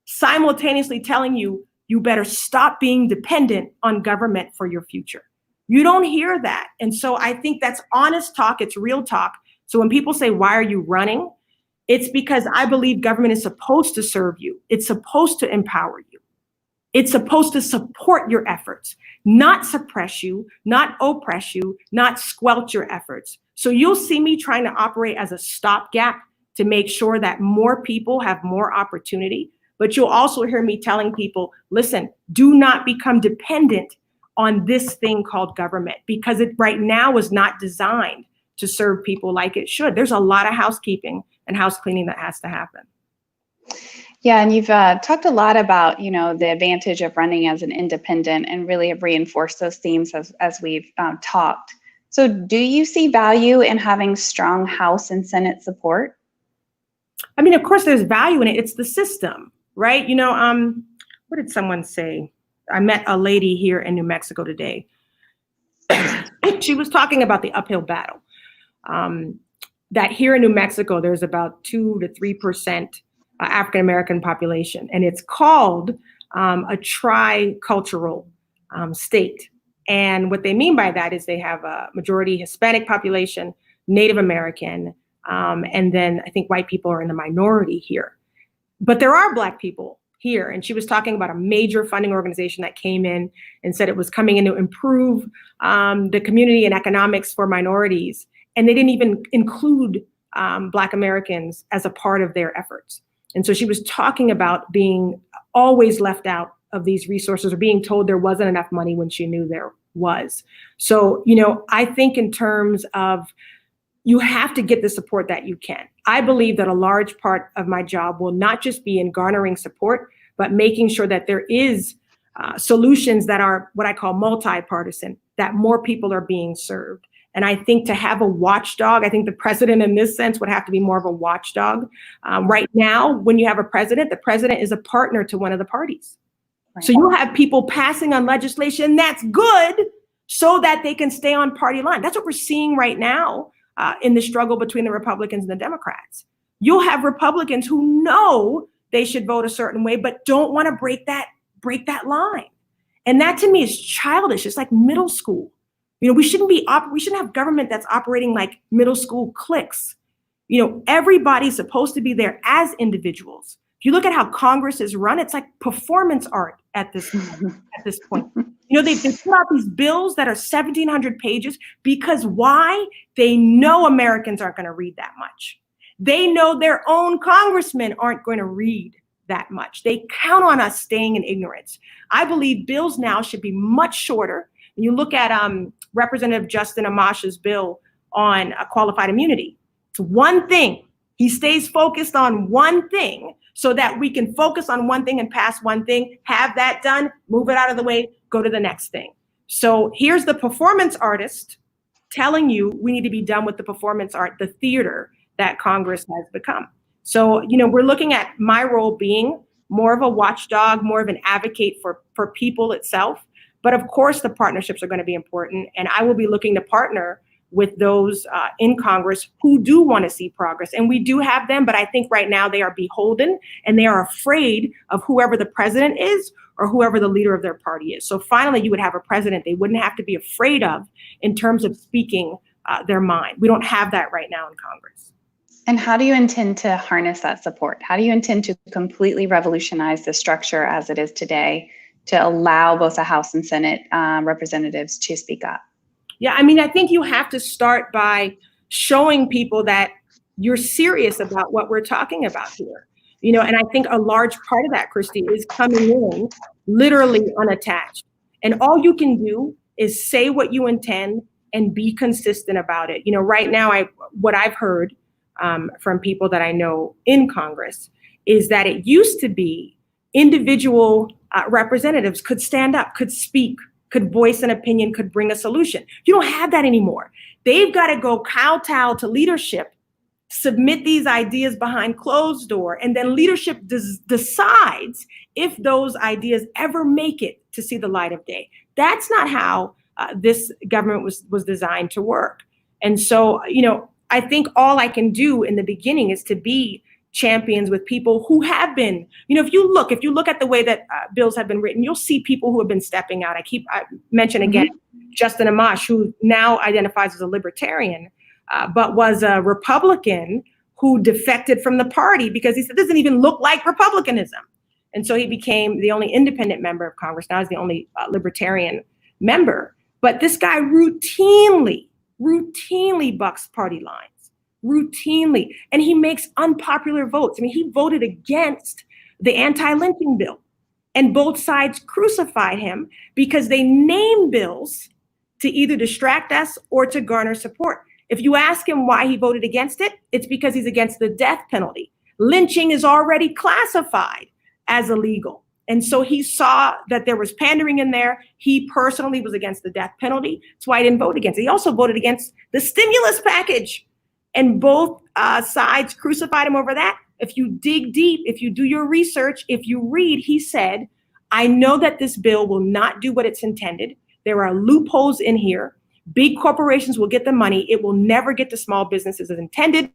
simultaneously telling you, you better stop being dependent on government for your future. You don't hear that. And so I think that's honest talk. It's real talk. So when people say, why are you running? It's because I believe government is supposed to serve you. It's supposed to empower you. It's supposed to support your efforts, not suppress you, not oppress you, not squelch your efforts. So you'll see me trying to operate as a stopgap to make sure that more people have more opportunity. But you'll also hear me telling people, listen, do not become dependent on this thing called government, because it right now is not designed to serve people like it should. There's a lot of housekeeping and house cleaning that has to happen. Yeah, and you've talked a lot about, the advantage of running as an independent, and really have reinforced those themes as we've talked. So do you see value in having strong House and Senate support? I mean, of course, there's value in it. It's the system, right? What did someone say? I met a lady here in New Mexico today. She was talking about the uphill battle. That here in New Mexico, there's about 2 to 3% African-American population, and it's called a tricultural state. And what they mean by that is they have a majority Hispanic population, Native American, and then I think white people are in the minority here. But there are Black people here. And she was talking about a major funding organization that came in and said it was coming in to improve the community and economics for minorities. And they didn't even include Black Americans as a part of their efforts. And so she was talking about being always left out of these resources, or being told there wasn't enough money when she knew there was. So, I think in terms of, you have to get the support that you can. I believe that a large part of my job will not just be in garnering support, but making sure that there is solutions that are what I call multi-partisan, that more people are being served. And I think to have a watchdog, I think the president in this sense would have to be more of a watchdog. Right now, when you have a president, the president is a partner to one of the parties. Right. So you have people passing on legislation that's good so that they can stay on party line. That's what we're seeing right now in the struggle between the Republicans and the Democrats. You'll have Republicans who know they should vote a certain way, but don't want to break that line. And that to me is childish. It's like middle school. We shouldn't have government that's operating like middle school cliques. Everybody's supposed to be there as individuals. If you look at how Congress is run, it's like performance art at this point. They put out these bills that are 1,700 pages because why? They know Americans aren't going to read that much. They know their own congressmen aren't going to read that much. They count on us staying in ignorance. I believe bills now should be much shorter. When you look at Representative Justin Amash's bill on qualified immunity, it's one thing. He stays focused on one thing so that we can focus on one thing and pass one thing, have that done, move it out of the way, go to the next thing. So here's the performance artist telling you we need to be done with the performance art, the theater that Congress has become. So, we're looking at my role being more of a watchdog, more of an advocate for people itself. But of course, the partnerships are going to be important. And I will be looking to partner with those in Congress who do want to see progress. And we do have them, but I think right now they are beholden and they are afraid of whoever the president is or whoever the leader of their party is. So finally, you would have a president they wouldn't have to be afraid of in terms of speaking their mind. We don't have that right now in Congress. And how do you intend to harness that support? How do you intend to completely revolutionize the structure as it is today to allow both the House and Senate representatives to speak up? Yeah, I think you have to start by showing people that you're serious about what we're talking about here. And I think a large part of that, Christy, is coming in literally unattached. And all you can do is say what you intend and be consistent about it. Right now, what I've heard from people that I know in Congress is that it used to be individual representatives could stand up, could speak, could voice an opinion, could bring a solution. You don't have that anymore. They've got to go kowtow to leadership, submit these ideas behind closed door, and then leadership decides if those ideas ever make it to see the light of day. That's not how this government was designed to work. And so, I think all I can do in the beginning is to be champions with people who have been, if you look at the way that bills have been written, you'll see people who have been stepping out. I mention again, Justin Amash, who now identifies as a libertarian, but was a Republican who defected from the party because he said, this doesn't even look like Republicanism. And so he became the only independent member of Congress. Now he's the only libertarian member. But this guy routinely bucks party lines. Routinely. And he makes unpopular votes. He voted against the anti-lynching bill. And both sides crucified him because they name bills to either distract us or to garner support. If you ask him why he voted against it, it's because he's against the death penalty. Lynching is already classified as illegal. And so he saw that there was pandering in there. He personally was against the death penalty. That's why he didn't vote against it. He also voted against the stimulus package. And both sides crucified him over that. If you dig deep, if you do your research, if you read, he said, I know that this bill will not do what it's intended. There are loopholes in here. Big corporations will get the money. It will never get to small businesses as intended.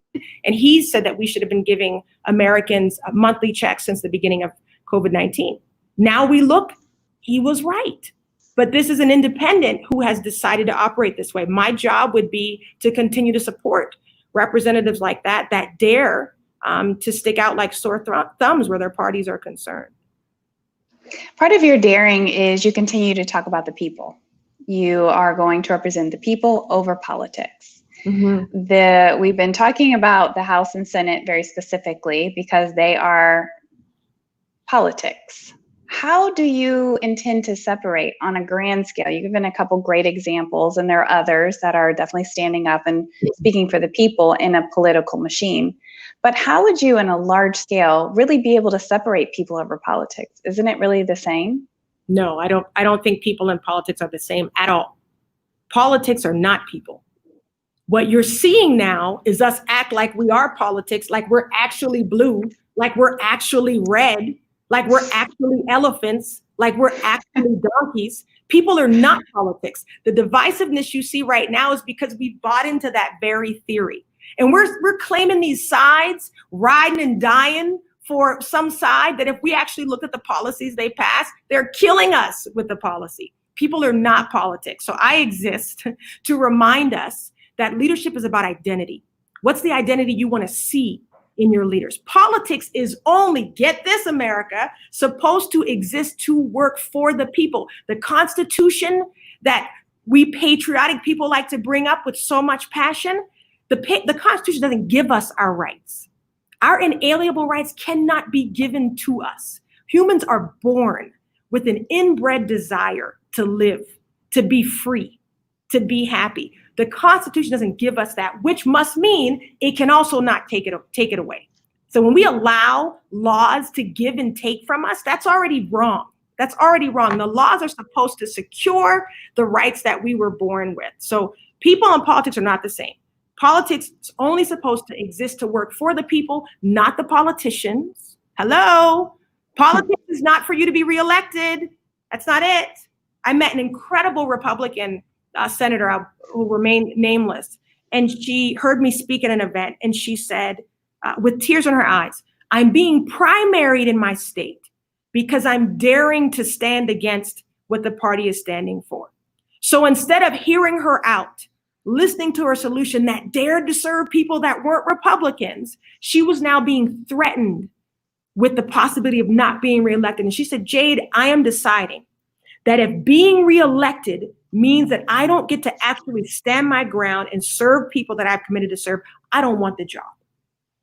And he said that we should have been giving Americans a monthly check since the beginning of COVID-19. Now we look, he was right. But this is an independent who has decided to operate this way. My job would be to continue to support representatives like that dare to stick out like sore thumbs where their parties are concerned. Part of your daring is you continue to talk about the people. You are going to represent the people over politics. Mm-hmm. We've been talking about the House and Senate very specifically because they are politics. How do you intend to separate on a grand scale? You've given a couple great examples, and there are others that are definitely standing up and speaking for the people in a political machine. But how would you, on a large scale, really be able to separate people over politics? Isn't it really the same? No, I don't think people in politics are the same at all. Politics are not people. What you're seeing now is us act like we are politics, like we're actually blue, like we're actually red, like we're actually elephants, like we're actually donkeys. People are not politics. The divisiveness you see right now is because we bought into that very theory. And we're claiming these sides, riding and dying for some side that if we actually look at the policies they pass, they're killing us with the policy. People are not politics. So I exist to remind us that leadership is about identity. What's the identity you want to see in your leaders? Politics is only, get this, America, supposed to exist to work for the people. The Constitution that we patriotic people like to bring up with so much passion, the Constitution doesn't give us our rights. Our inalienable rights cannot be given to us. Humans are born with an inbred desire to live, to be free, to be happy. The Constitution doesn't give us that, which must mean it can also not take it away. So when we allow laws to give and take from us, that's already wrong. That's already wrong. The laws are supposed to secure the rights that we were born with. So people and politics are not the same. Politics is only supposed to exist to work for the people, not the politicians. Hello? Politics is not for you to be reelected. That's not it. I met an incredible Republican senator who remained nameless, and she heard me speak at an event, and she said, with tears in her eyes, I'm being primaried in my state because I'm daring to stand against what the party is standing for. So instead of hearing her out, listening to her solution that dared to serve people that weren't Republicans, she was now being threatened with the possibility of not being reelected. And she said, Jade, I am deciding that if being reelected means that I don't get to actually stand my ground and serve people that I've committed to serve, I don't want the job.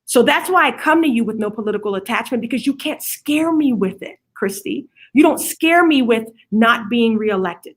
So that's why I come to you with no political attachment, because you can't scare me with it, Christy. You don't scare me with not being reelected,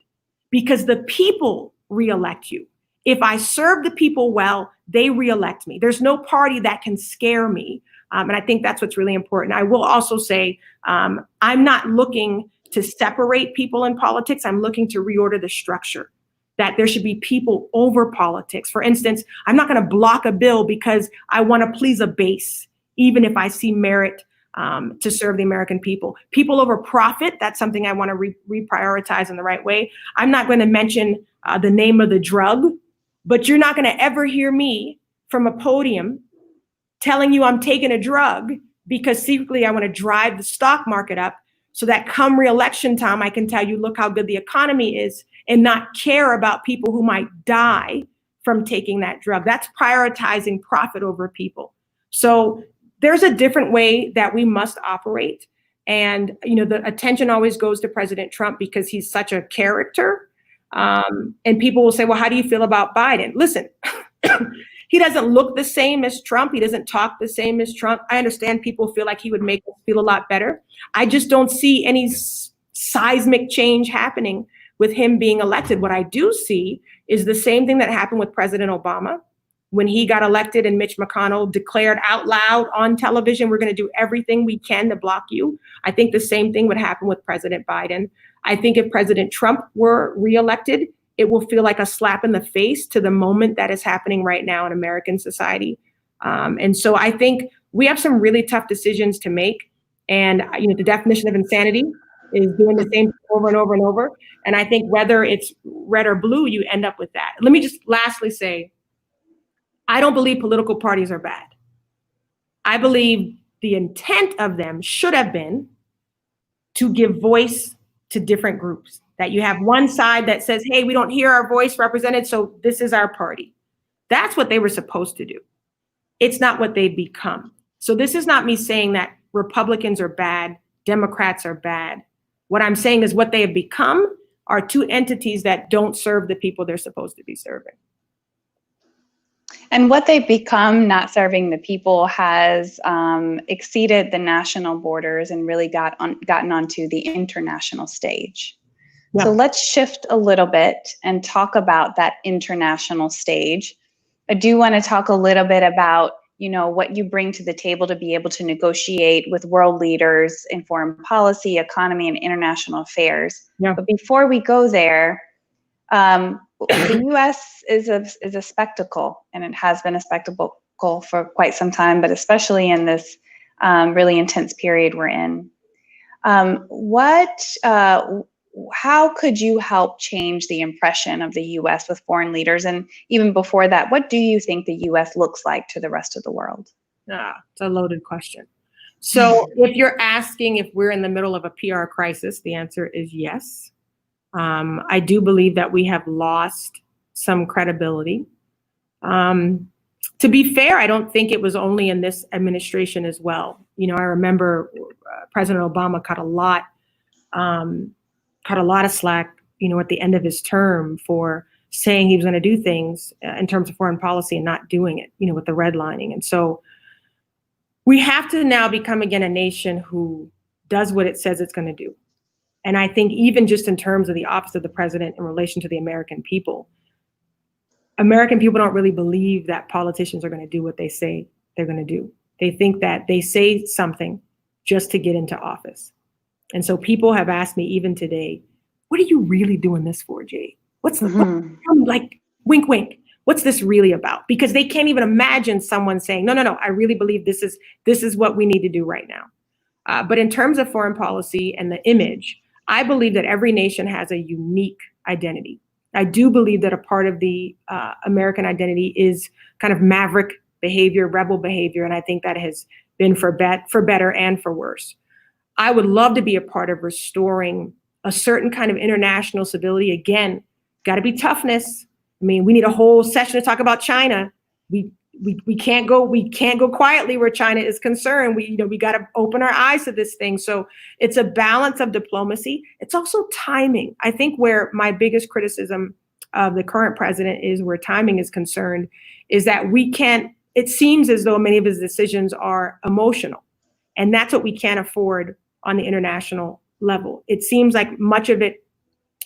because the people reelect you. If I serve the people well, they reelect me. There's no party that can scare me. And I think that's what's really important. I will also say, I'm not looking to separate people in politics. I'm looking to reorder the structure, that there should be people over politics. For instance, I'm not going to block a bill because I want to please a base, even if I see merit to serve the American people. People over profit, that's something I want to reprioritize in the right way. I'm not going to mention the name of the drug, but you're not going to ever hear me from a podium telling you I'm taking a drug because secretly I want to drive the stock market up so that come re-election time, I can tell you, look how good the economy is, and not care about people who might die from taking that drug. That's prioritizing profit over people. So there's a different way that we must operate. And, the attention always goes to President Trump because he's such a character. And people will say, well, how do you feel about Biden? Listen, He doesn't look the same as Trump. He doesn't talk the same as Trump. I understand people feel like he would make us feel a lot better. I just don't see any seismic change happening with him being elected. What I do see is the same thing that happened with President Obama when he got elected and Mitch McConnell declared out loud on television, we're going to do everything we can to block you. I think the same thing would happen with President Biden. I think if President Trump were reelected, it will feel like a slap in the face to the moment that is happening right now in American society. And so I think we have some really tough decisions to make. And the definition of insanity is doing the same thing over and over and over. And I think whether it's red or blue, you end up with that. Let me just lastly say, I don't believe political parties are bad. I believe the intent of them should have been to give voice to different groups. That you have one side that says, hey, we don't hear our voice represented, so this is our party. That's what they were supposed to do. It's not what they've become. So this is not me saying that Republicans are bad, Democrats are bad. What I'm saying is what they have become are two entities that don't serve the people they're supposed to be serving. And what they've become, not serving the people, has exceeded the national borders and really gotten onto the international stage. Yeah. So let's shift a little bit and talk about that international stage. I do want to talk a little bit about, what you bring to the table to be able to negotiate with world leaders in foreign policy, economy, and international affairs. Yeah. But before we go there, the U.S. is a spectacle, and it has been a spectacle for quite some time, but especially in this really intense period we're in. How could you help change the impression of the U.S. with foreign leaders? And even before that, what do you think the U.S. looks like to the rest of the world? It's a loaded question. So if you're asking if we're in the middle of a PR crisis, the answer is yes. I do believe that we have lost some credibility. To be fair, I don't think it was only in this administration as well. I remember President Obama caught a lot of slack, at the end of his term for saying he was going to do things in terms of foreign policy and not doing it, with the redlining. And so we have to now become again a nation who does what it says it's going to do. And I think even just in terms of the office of the president in relation to the American people don't really believe that politicians are going to do what they say they're going to do. They think that they say something just to get into office. And so people have asked me even today, what are you really doing this for, Jade? What's like, wink, wink. What's this really about? Because they can't even imagine someone saying, no, I really believe this is what we need to do right now. But in terms of foreign policy and the image, I believe that every nation has a unique identity. I do believe that a part of the American identity is kind of maverick behavior, rebel behavior, and I think that has been for better and for worse. I would love to be a part of restoring a certain kind of international civility. Again, got to be toughness. I mean, we need a whole session to talk about China. We can't go quietly where China is concerned. We got to open our eyes to this thing. So it's a balance of diplomacy. It's also timing. I think where my biggest criticism of the current president is, where timing is concerned, is that it seems as though many of his decisions are emotional. And that's what we can't afford on the international level. It seems like much of it,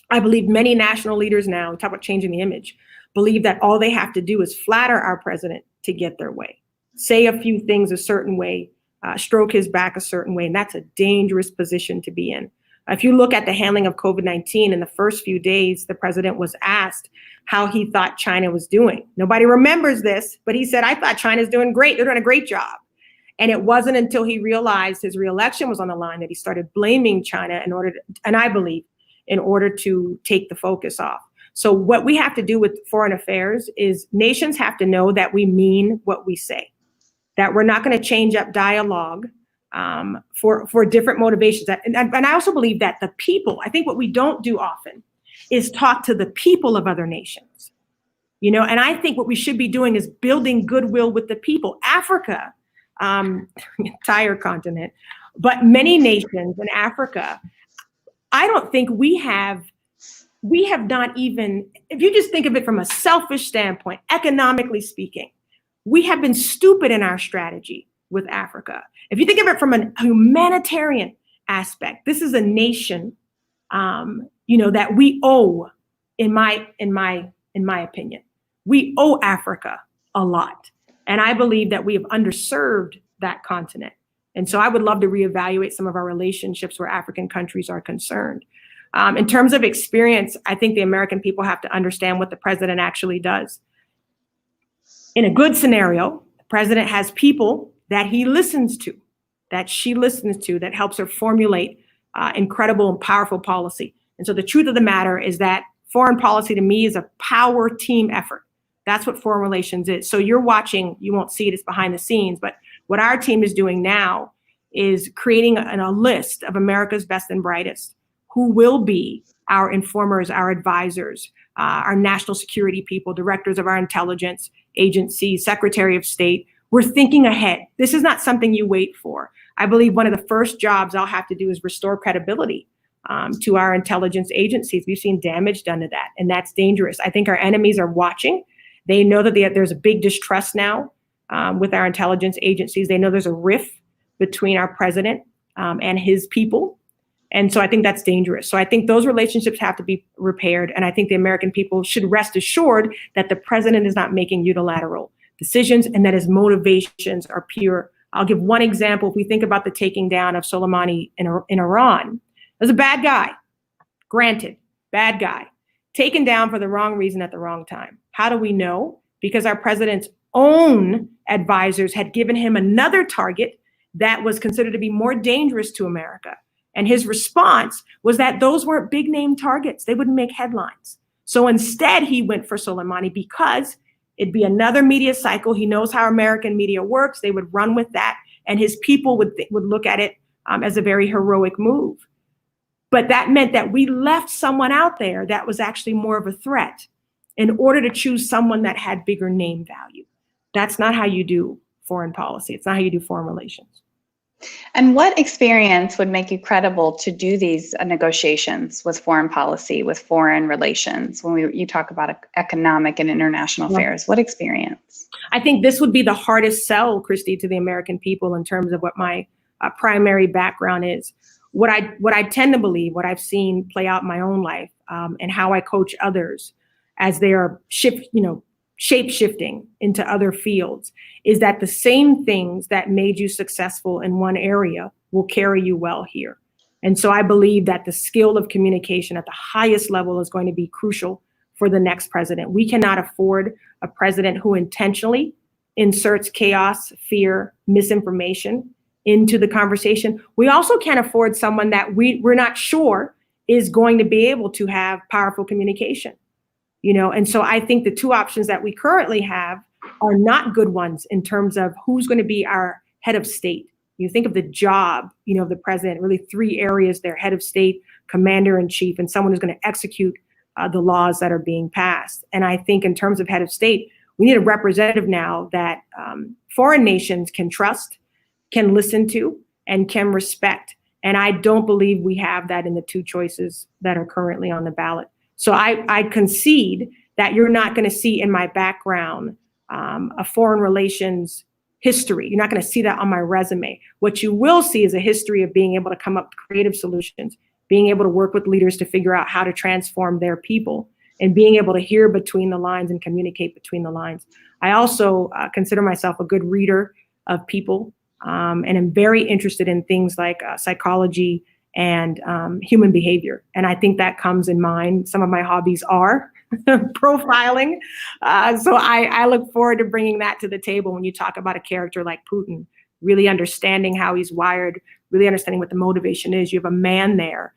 I believe many national leaders now, talk about changing the image, believe that all they have to do is flatter our president to get their way, say a few things a certain way, stroke his back a certain way. And that's a dangerous position to be in. If you look at the handling of COVID-19 in the first few days, the president was asked how he thought China was doing. Nobody remembers this, but he said, I thought China's doing great. They're doing a great job. And it wasn't until he realized his reelection was on the line that he started blaming China in order to take the focus off. So what we have to do with foreign affairs is nations have to know that we mean what we say, that we're not going to change up dialogue for different motivations. And I also believe that the people, I think what we don't do often is talk to the people of other nations, and I think what we should be doing is building goodwill with the people. Africa, entire continent, but many nations in Africa, I don't think we have not even, if you just think of it from a selfish standpoint, economically speaking, we have been stupid in our strategy with Africa. If you think of it from a humanitarian aspect, this is a nation, that we owe, in my opinion, we owe Africa a lot. And I believe that we have underserved that continent. And so I would love to reevaluate some of our relationships where African countries are concerned. In terms of experience, I think the American people have to understand what the president actually does. In a good scenario, the president has people that he listens to, that she listens to, that helps her formulate incredible and powerful policy. And so the truth of the matter is that foreign policy to me is a power team effort. That's what foreign relations is. So you're watching, you won't see it, it's behind the scenes, but what our team is doing now is creating a list of America's best and brightest who will be our informers, our advisors, our national security people, directors of our intelligence agencies, Secretary of State. We're thinking ahead. This is not something you wait for. I believe one of the first jobs I'll have to do is restore credibility to our intelligence agencies. We've seen damage done to that, and that's dangerous. I think our enemies are watching. They know that there's a big distrust now with our intelligence agencies. They know there's a rift between our president and his people. And so I think that's dangerous. So I think those relationships have to be repaired. And I think the American people should rest assured that the president is not making unilateral decisions and that his motivations are pure. I'll give one example. If we think about the taking down of Soleimani in Iran, there's a bad guy, granted, bad guy, taken down for the wrong reason at the wrong time. How do we know? Because our president's own advisors had given him another target that was considered to be more dangerous to America. And his response was that those weren't big name targets. They wouldn't make headlines. So instead, he went for Soleimani because it'd be another media cycle. He knows how American media works. They would run with that. And his people would look at it as a very heroic move. But that meant that we left someone out there that was actually more of a threat in order to choose someone that had bigger name value. That's not how you do foreign policy. It's not how you do foreign relations. And what experience would make you credible to do these negotiations with foreign policy, with foreign relations, when you talk about economic and international affairs? What experience? I think this would be the hardest sell, Christy, to the American people in terms of what my primary background is. What I tend to believe, what I've seen play out in my own life, and how I coach others as they are shape-shifting into other fields, is that the same things that made you successful in one area will carry you well here. And so I believe that the skill of communication at the highest level is going to be crucial for the next president. We cannot afford a president who intentionally inserts chaos, fear, misinformation into the conversation. We also can't afford someone that we're not sure is going to be able to have powerful communication. And so I think the two options that we currently have are not good ones in terms of who's going to be our head of state. You think of the job, of the president, really three areas there: head of state, commander in chief, and someone who's going to execute the laws that are being passed. And I think in terms of head of state, we need a representative now that foreign nations can trust, can listen to, and can respect. And I don't believe we have that in the two choices that are currently on the ballot. So I concede that you're not going to see in my background a foreign relations history. You're not going to see that on my resume. What you will see is a history of being able to come up with creative solutions, being able to work with leaders to figure out how to transform their people, and being able to hear between the lines and communicate between the lines. I also consider myself a good reader of people, and am very interested in things like psychology and human behavior. And I think that comes in mind. Some of my hobbies are profiling. So I look forward to bringing that to the table when you talk about a character like Putin, really understanding how he's wired, really understanding what the motivation is. You have a man there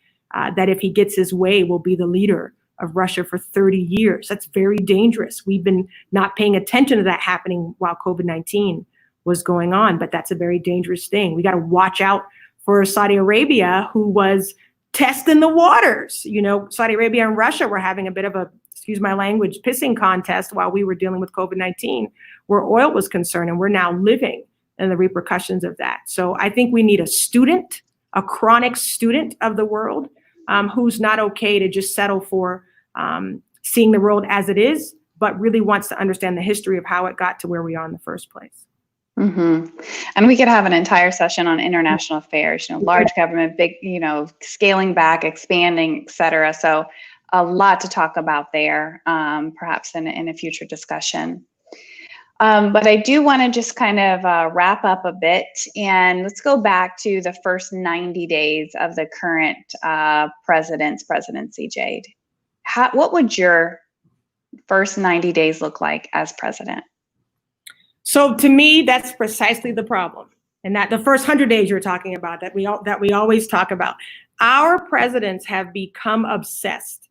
that if he gets his way will be the leader of Russia for 30 years. That's very dangerous. We've been not paying attention to that happening while COVID-19 was going on, but that's a very dangerous thing. We got to watch out for Saudi Arabia, who was testing the waters. Saudi Arabia and Russia were having a bit of a, excuse my language, pissing contest while we were dealing with COVID-19, where oil was concerned, and we're now living in the repercussions of that. So I think we need a student, a chronic student of the world, who's not okay to just settle for seeing the world as it is, but really wants to understand the history of how it got to where we are in the first place. Mm-hmm. And we could have an entire session on international affairs, large government, big, scaling back, expanding, et cetera. So a lot to talk about there, perhaps in a future discussion. But I do want to just kind of wrap up a bit, and let's go back to the first 90 days of the current president's presidency, Jade. What would your first 90 days look like as president? So to me, that's precisely the problem. And that the first 100 days you're talking about, that we always talk about. Our presidents have become obsessed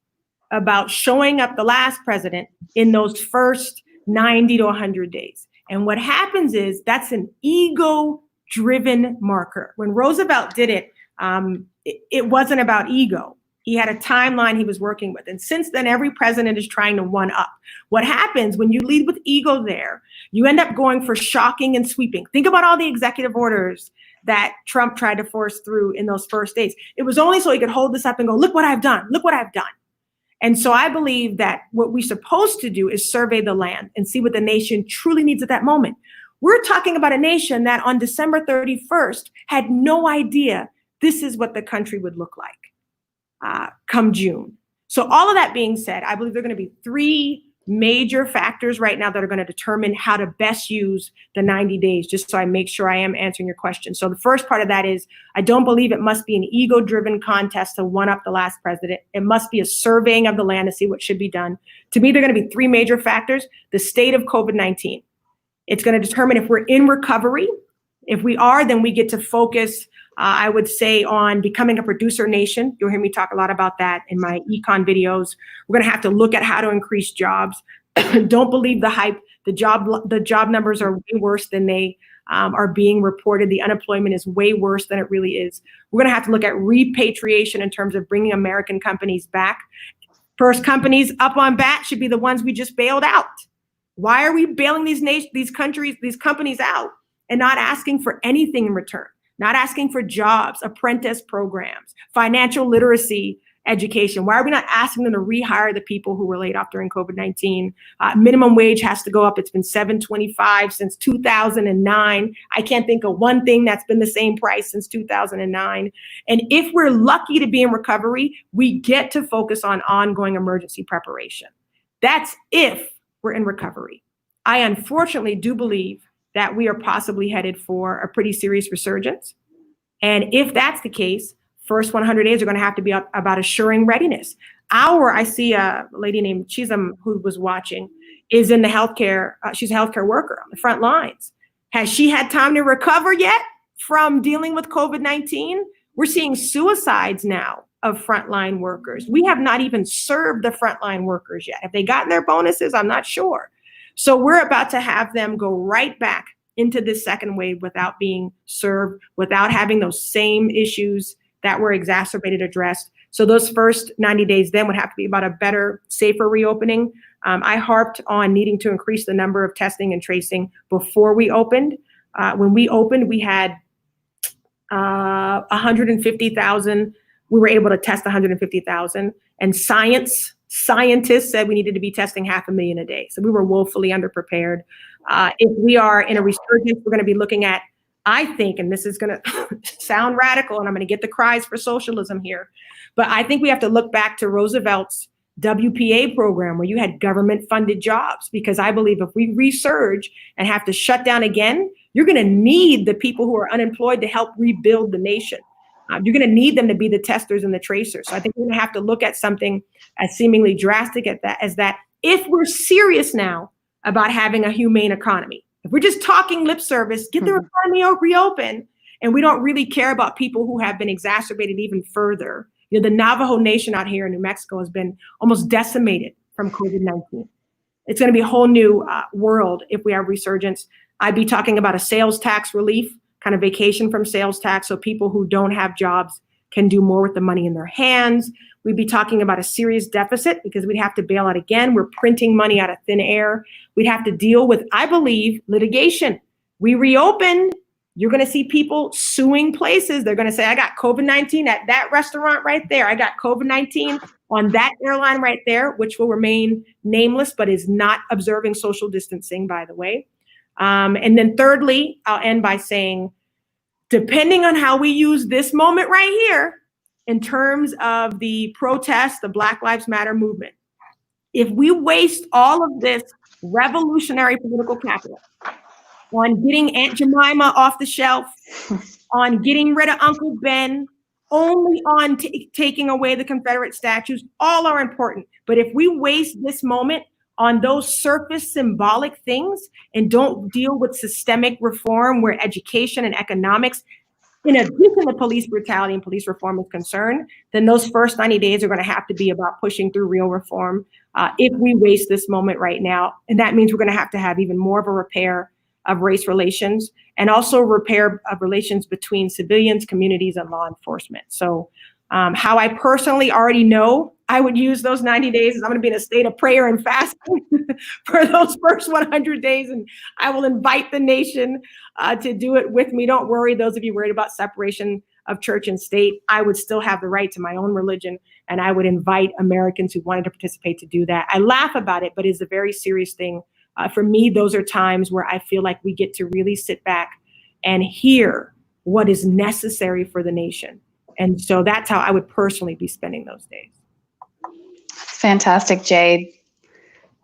about showing up the last president in those first 90 to 100 days. And what happens is that's an ego-driven marker. When Roosevelt did it, it wasn't about ego. He had a timeline he was working with. And since then, every president is trying to one up. What happens when you lead with ego there, you end up going for shocking and sweeping. Think about all the executive orders that Trump tried to force through in those first days. It was only so he could hold this up and go, look what I've done, look what I've done. And so I believe that what we're supposed to do is survey the land and see what the nation truly needs at that moment. We're talking about a nation that on December 31st had no idea this is what the country would look like come June. So all of that being said, I believe there are going to be three major factors right now that are going to determine how to best use the 90 days, just so I make sure I am answering your question. So the first part of that is, I don't believe it must be an ego-driven contest to one up the last president. It must be a surveying of the land to see what should be done. To me, there are going to be three major factors. The state of COVID-19. It's going to determine if we're in recovery. If we are, then we get to focus, I would say, on becoming a producer nation. You'll hear me talk a lot about that in my econ videos. We're going to have to look at how to increase jobs. Don't believe the hype. The job numbers are way worse than they are being reported. The unemployment is way worse than it really is. We're going to have to look at repatriation in terms of bringing American companies back. First companies up on bat should be the ones we just bailed out. Why are we bailing these companies out and not asking for anything in return? Not asking for jobs, apprentice programs, financial literacy education. Why are we not asking them to rehire the people who were laid off during COVID-19? Minimum wage has to go up. It's been $7.25 since 2009. I can't think of one thing that's been the same price since 2009. And if we're lucky to be in recovery, we get to focus on ongoing emergency preparation. That's if we're in recovery. I unfortunately do believe that we are possibly headed for a pretty serious resurgence. And if that's the case, first 100 days are going to have to be about assuring readiness. I see a lady named Chisholm who was watching, is in the healthcare, she's a healthcare worker on the front lines. Has she had time to recover yet from dealing with COVID-19? We're seeing suicides now of frontline workers. We have not even served the frontline workers yet. Have they gotten their bonuses? I'm not sure. So we're about to have them go right back into this second wave without being served, without having those same issues that were exacerbated addressed. So those first 90 days then would have to be about a better, safer reopening. I harped on needing to increase the number of testing and tracing before we opened. When we opened, we had 150,000. We were able to test 150,000, and scientists said we needed to be testing 500,000 a day. So we were woefully underprepared. If we are in a resurgence, we're going to be looking at, I think, and this is going to sound radical, and I'm going to get the cries for socialism here, but I think we have to look back to Roosevelt's WPA program, where you had government-funded jobs, because I believe if we resurge and have to shut down again, you're going to need the people who are unemployed to help rebuild the nation. You're going to need them to be the testers and the tracers. So I think we're going to have to look at something as seemingly drastic as that if we're serious now about having a humane economy. If we're just talking lip service, get the economy reopen, and we don't really care about people who have been exacerbated even further. You know, the Navajo Nation out here in New Mexico has been almost decimated from COVID-19. It's going to be a whole new world if we have resurgence. I'd be talking about a sales tax relief, kind of vacation from sales tax, so people who don't have jobs can do more with the money in their hands. We'd be talking about a serious deficit because we'd have to bail out again. We're printing money out of thin air. We'd have to deal with, I believe, litigation. We reopen, you're going to see people suing places. They're going to say, I got COVID-19 at that restaurant right there. I got COVID-19 on that airline right there, which will remain nameless, but is not observing social distancing, by the way. And then thirdly, I'll end by saying, depending on how we use this moment right here, in terms of the protest, the Black Lives Matter movement, if we waste all of this revolutionary political capital on getting Aunt Jemima off the shelf, on getting rid of Uncle Ben, only on taking away the Confederate statues, all are important. But if we waste this moment on those surface symbolic things and don't deal with systemic reform where education and economics, in addition to police brutality and police reform is concerned, then those first 90 days are going to have to be about pushing through real reform. If we waste this moment right now, and that means we're going to have even more of a repair of race relations and also repair of relations between civilians, communities, and law enforcement. So how I personally already know I would use those 90 days is I'm going to be in a state of prayer and fasting for those first 100 days. And I will invite the nation to do it with me. Don't worry, those of you worried about separation of church and state, I would still have the right to my own religion. And I would invite Americans who wanted to participate to do that. I laugh about it, but it's a very serious thing. For me, those are times where I feel like we get to really sit back and hear what is necessary for the nation. And so that's how I would personally be spending those days. Fantastic, Jade.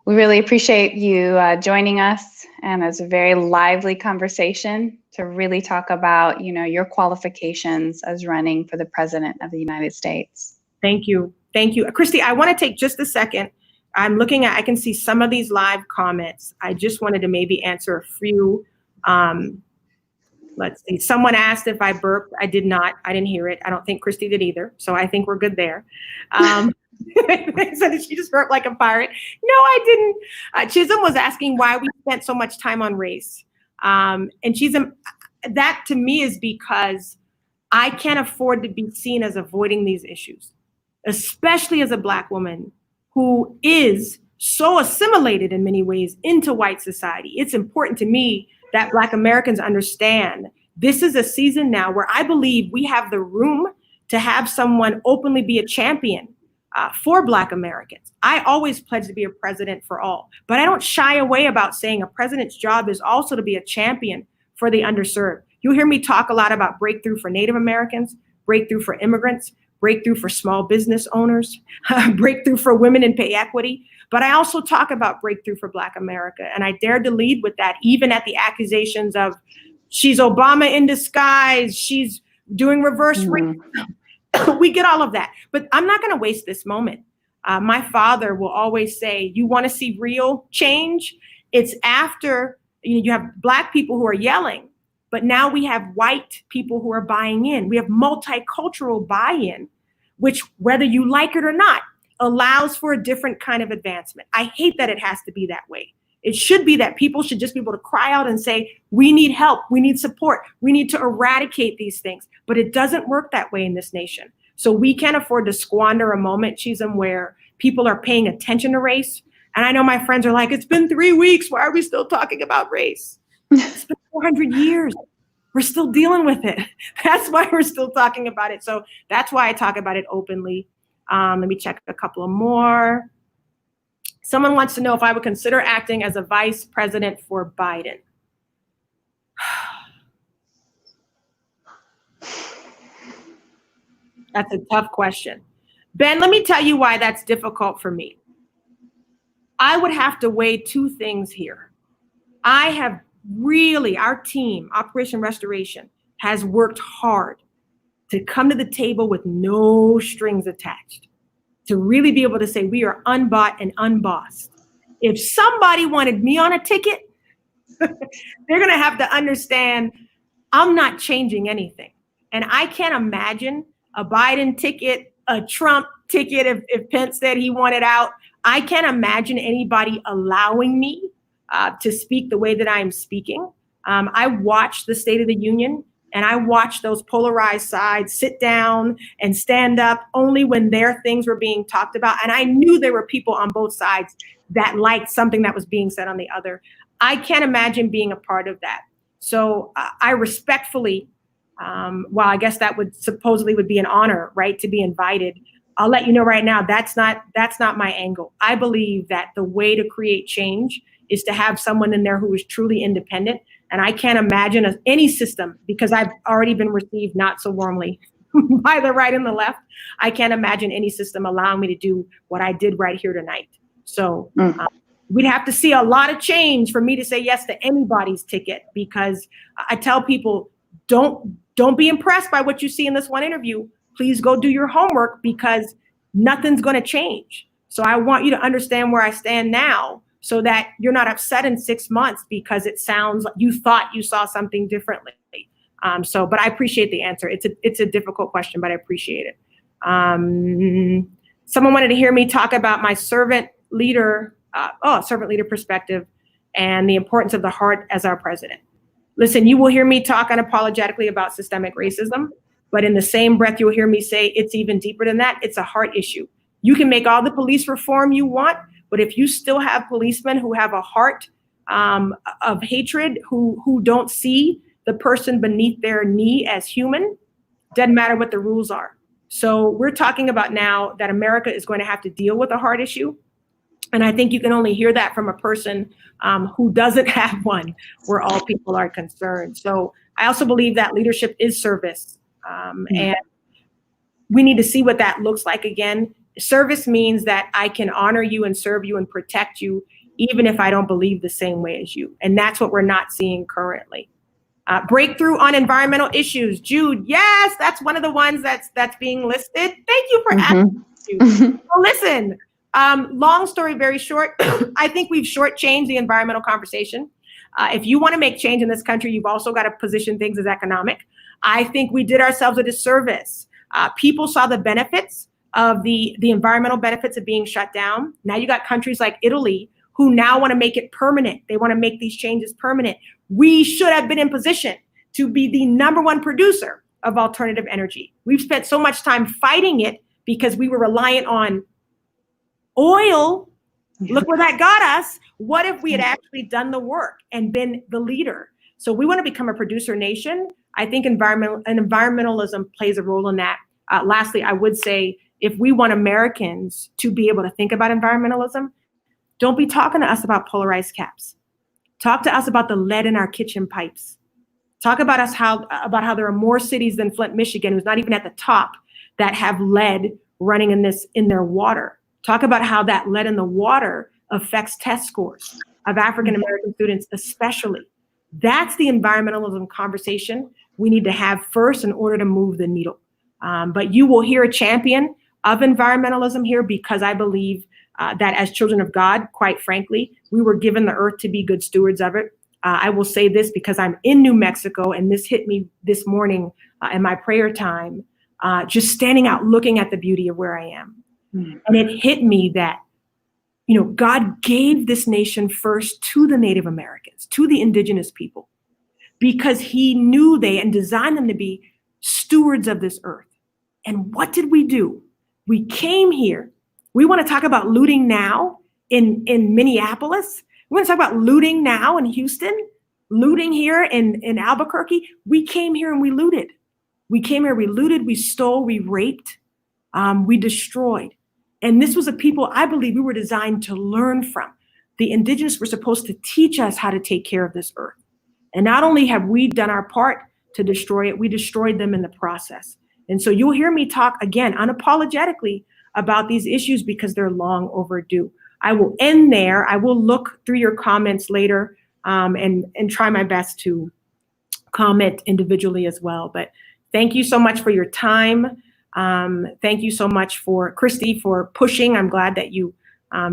We really appreciate you joining us, and it's a very lively conversation to really talk about, your qualifications as running for the President of the United States. Thank you. Thank you. Christy, I want to take just a second. I can see some of these live comments. I just wanted to maybe answer a few. Let's see. Someone asked if I burped. I did not. I didn't hear it. I don't think Christy did either. So I think we're good there. So did she just burp like a pirate? No, I didn't. Chisholm was asking why we spent so much time on race. And Chisholm, that to me is because I can't afford to be seen as avoiding these issues, especially as a Black woman who is so assimilated in many ways into white society. It's important to me that Black Americans understand this is a season now where I believe we have the room to have someone openly be a champion for Black Americans. I always pledge to be a president for all, but I don't shy away about saying a president's job is also to be a champion for the underserved. You'll hear me talk a lot about breakthrough for Native Americans, breakthrough for immigrants, breakthrough for small business owners, breakthrough for women in pay equity. But I also talk about breakthrough for Black America. And I dared to lead with that, even at the accusations of she's Obama in disguise, she's doing reverse rape. We get all of that. But I'm not going to waste this moment. My father will always say, you want to see real change? It's after you have Black people who are yelling, but now we have white people who are buying in. We have multicultural buy-in, which, whether you like it or not, allows for a different kind of advancement. I hate that it has to be that way. It should be that people should just be able to cry out and say, we need help, we need support, we need to eradicate these things. But it doesn't work that way in this nation. So we can't afford to squander a moment, Chisholm, where people are paying attention to race. And I know my friends are like, it's been 3 weeks, why are we still talking about race? It's been 400 years. We're still dealing with it. That's why we're still talking about it. So that's why I talk about it openly. Let me check a couple of more. Someone wants to know if I would consider acting as a vice president for Biden. That's a tough question. Ben, let me tell you why that's difficult for me. I would have to weigh two things here. Our team, Operation Restoration, has worked hard to come to the table with no strings attached, to really be able to say we are unbought and unbossed. If somebody wanted me on a ticket, they're going to have to understand I'm not changing anything. And I can't imagine a Biden ticket, a Trump ticket, if Pence said he wanted out. I can't imagine anybody allowing me to speak the way that I am speaking. I watched the State of the Union, and I watched those polarized sides sit down and stand up only when their things were being talked about. And I knew there were people on both sides that liked something that was being said on the other. I can't imagine being a part of that. So I respectfully, while I guess that would supposedly be an honor, right, to be invited, I'll let you know right now, that's not my angle. I believe that the way to create change is to have someone in there who is truly independent. And I can't imagine any system, because I've already been received not so warmly by the right and the left. I can't imagine any system allowing me to do what I did right here tonight. So we'd have to see a lot of change for me to say yes to anybody's ticket, because I tell people, don't be impressed by what you see in this one interview. Please go do your homework, because nothing's going to change. So I want you to understand where I stand now, so that you're not upset in 6 months because it sounds like you thought you saw something differently. But I appreciate the answer. It's a difficult question, but I appreciate it. Someone wanted to hear me talk about my servant leader perspective and the importance of the heart as our president. Listen, you will hear me talk unapologetically about systemic racism, but in the same breath, you'll hear me say it's even deeper than that. It's a heart issue. You can make all the police reform you want, but if you still have policemen who have a heart of hatred, who don't see the person beneath their knee as human, doesn't matter what the rules are. So we're talking about now that America is going to have to deal with a heart issue. And I think you can only hear that from a person who doesn't have one, where all people are concerned. So I also believe that leadership is service. And we need to see what that looks like again. Service means that I can honor you and serve you and protect you, even if I don't believe the same way as you. And that's what we're not seeing currently. Breakthrough on environmental issues. Jude, yes, that's one of the ones that's being listed. Thank you for asking. Well, listen, long story very short, I think we've shortchanged the environmental conversation. If you want to make change in this country, you've also got to position things as economic. I think we did ourselves a disservice. People saw the benefits of the environmental benefits of being shut down. Now you got countries like Italy who now want to make it permanent. They want to make these changes permanent. We should have been in position to be the #1 producer of alternative energy. We've spent so much time fighting it because we were reliant on oil. Look where that got us. What if we had actually done the work and been the leader? So we want to become a producer nation. I think environmentalism plays a role in that. Lastly, I would say, if we want Americans to be able to think about environmentalism, don't be talking to us about polarized caps. Talk to us about the lead in our kitchen pipes. Talk about how there are more cities than Flint, Michigan, who's not even at the top, that have lead running in their water. Talk about how that lead in the water affects test scores of African American students, especially. That's the environmentalism conversation we need to have first in order to move the needle. But you will hear a champion of environmentalism here, because I believe that as children of God, quite frankly, we were given the earth to be good stewards of it. I will say this because I'm in New Mexico, and this hit me this morning in my prayer time, just standing out, looking at the beauty of where I am. And it hit me that, God gave this nation first to the Native Americans, to the indigenous people, because he knew and designed them to be stewards of this earth. And what did we do? We came here. We want to talk about looting now in Minneapolis. We want to talk about looting now in Houston, looting here in Albuquerque. We came here and we looted. We came here, we looted, we stole, we raped, we destroyed. And this was a people I believe we were designed to learn from. The indigenous were supposed to teach us how to take care of this earth. And not only have we done our part to destroy it, we destroyed them in the process. And so you'll hear me talk again unapologetically about these issues because they're long overdue. I will end there. I will look through your comments later and try my best to comment individually as well. But thank you so much for your time. Thank you so much for Christy for pushing. I'm glad that you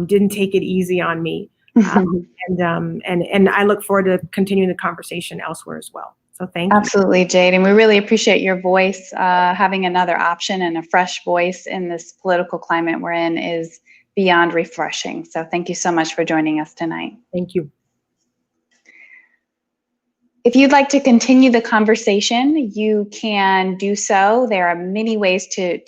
didn't take it easy on me. And I look forward to continuing the conversation elsewhere as well. So thank you. Absolutely, Jade. And we really appreciate your voice. Having another option and a fresh voice in this political climate we're in is beyond refreshing. So thank you so much for joining us tonight. Thank you. If you'd like to continue the conversation, you can do so. There are many ways to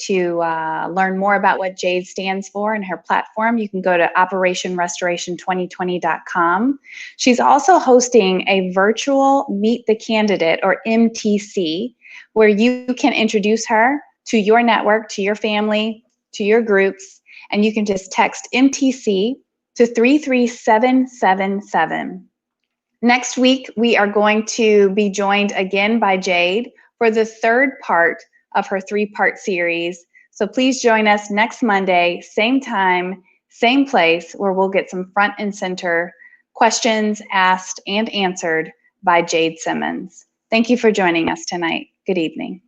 learn more about what Jade stands for and her platform. You can go to operationrestoration2020.com. She's also hosting a virtual Meet the Candidate, or MTC, where you can introduce her to your network, to your family, to your groups, and you can just text MTC to 33777. Next week, we are going to be joined again by Jade for the third part of her three-part series. So please join us next Monday, same time, same place, where we'll get some front and center questions asked and answered by Jade Simmons. Thank you for joining us tonight. Good evening.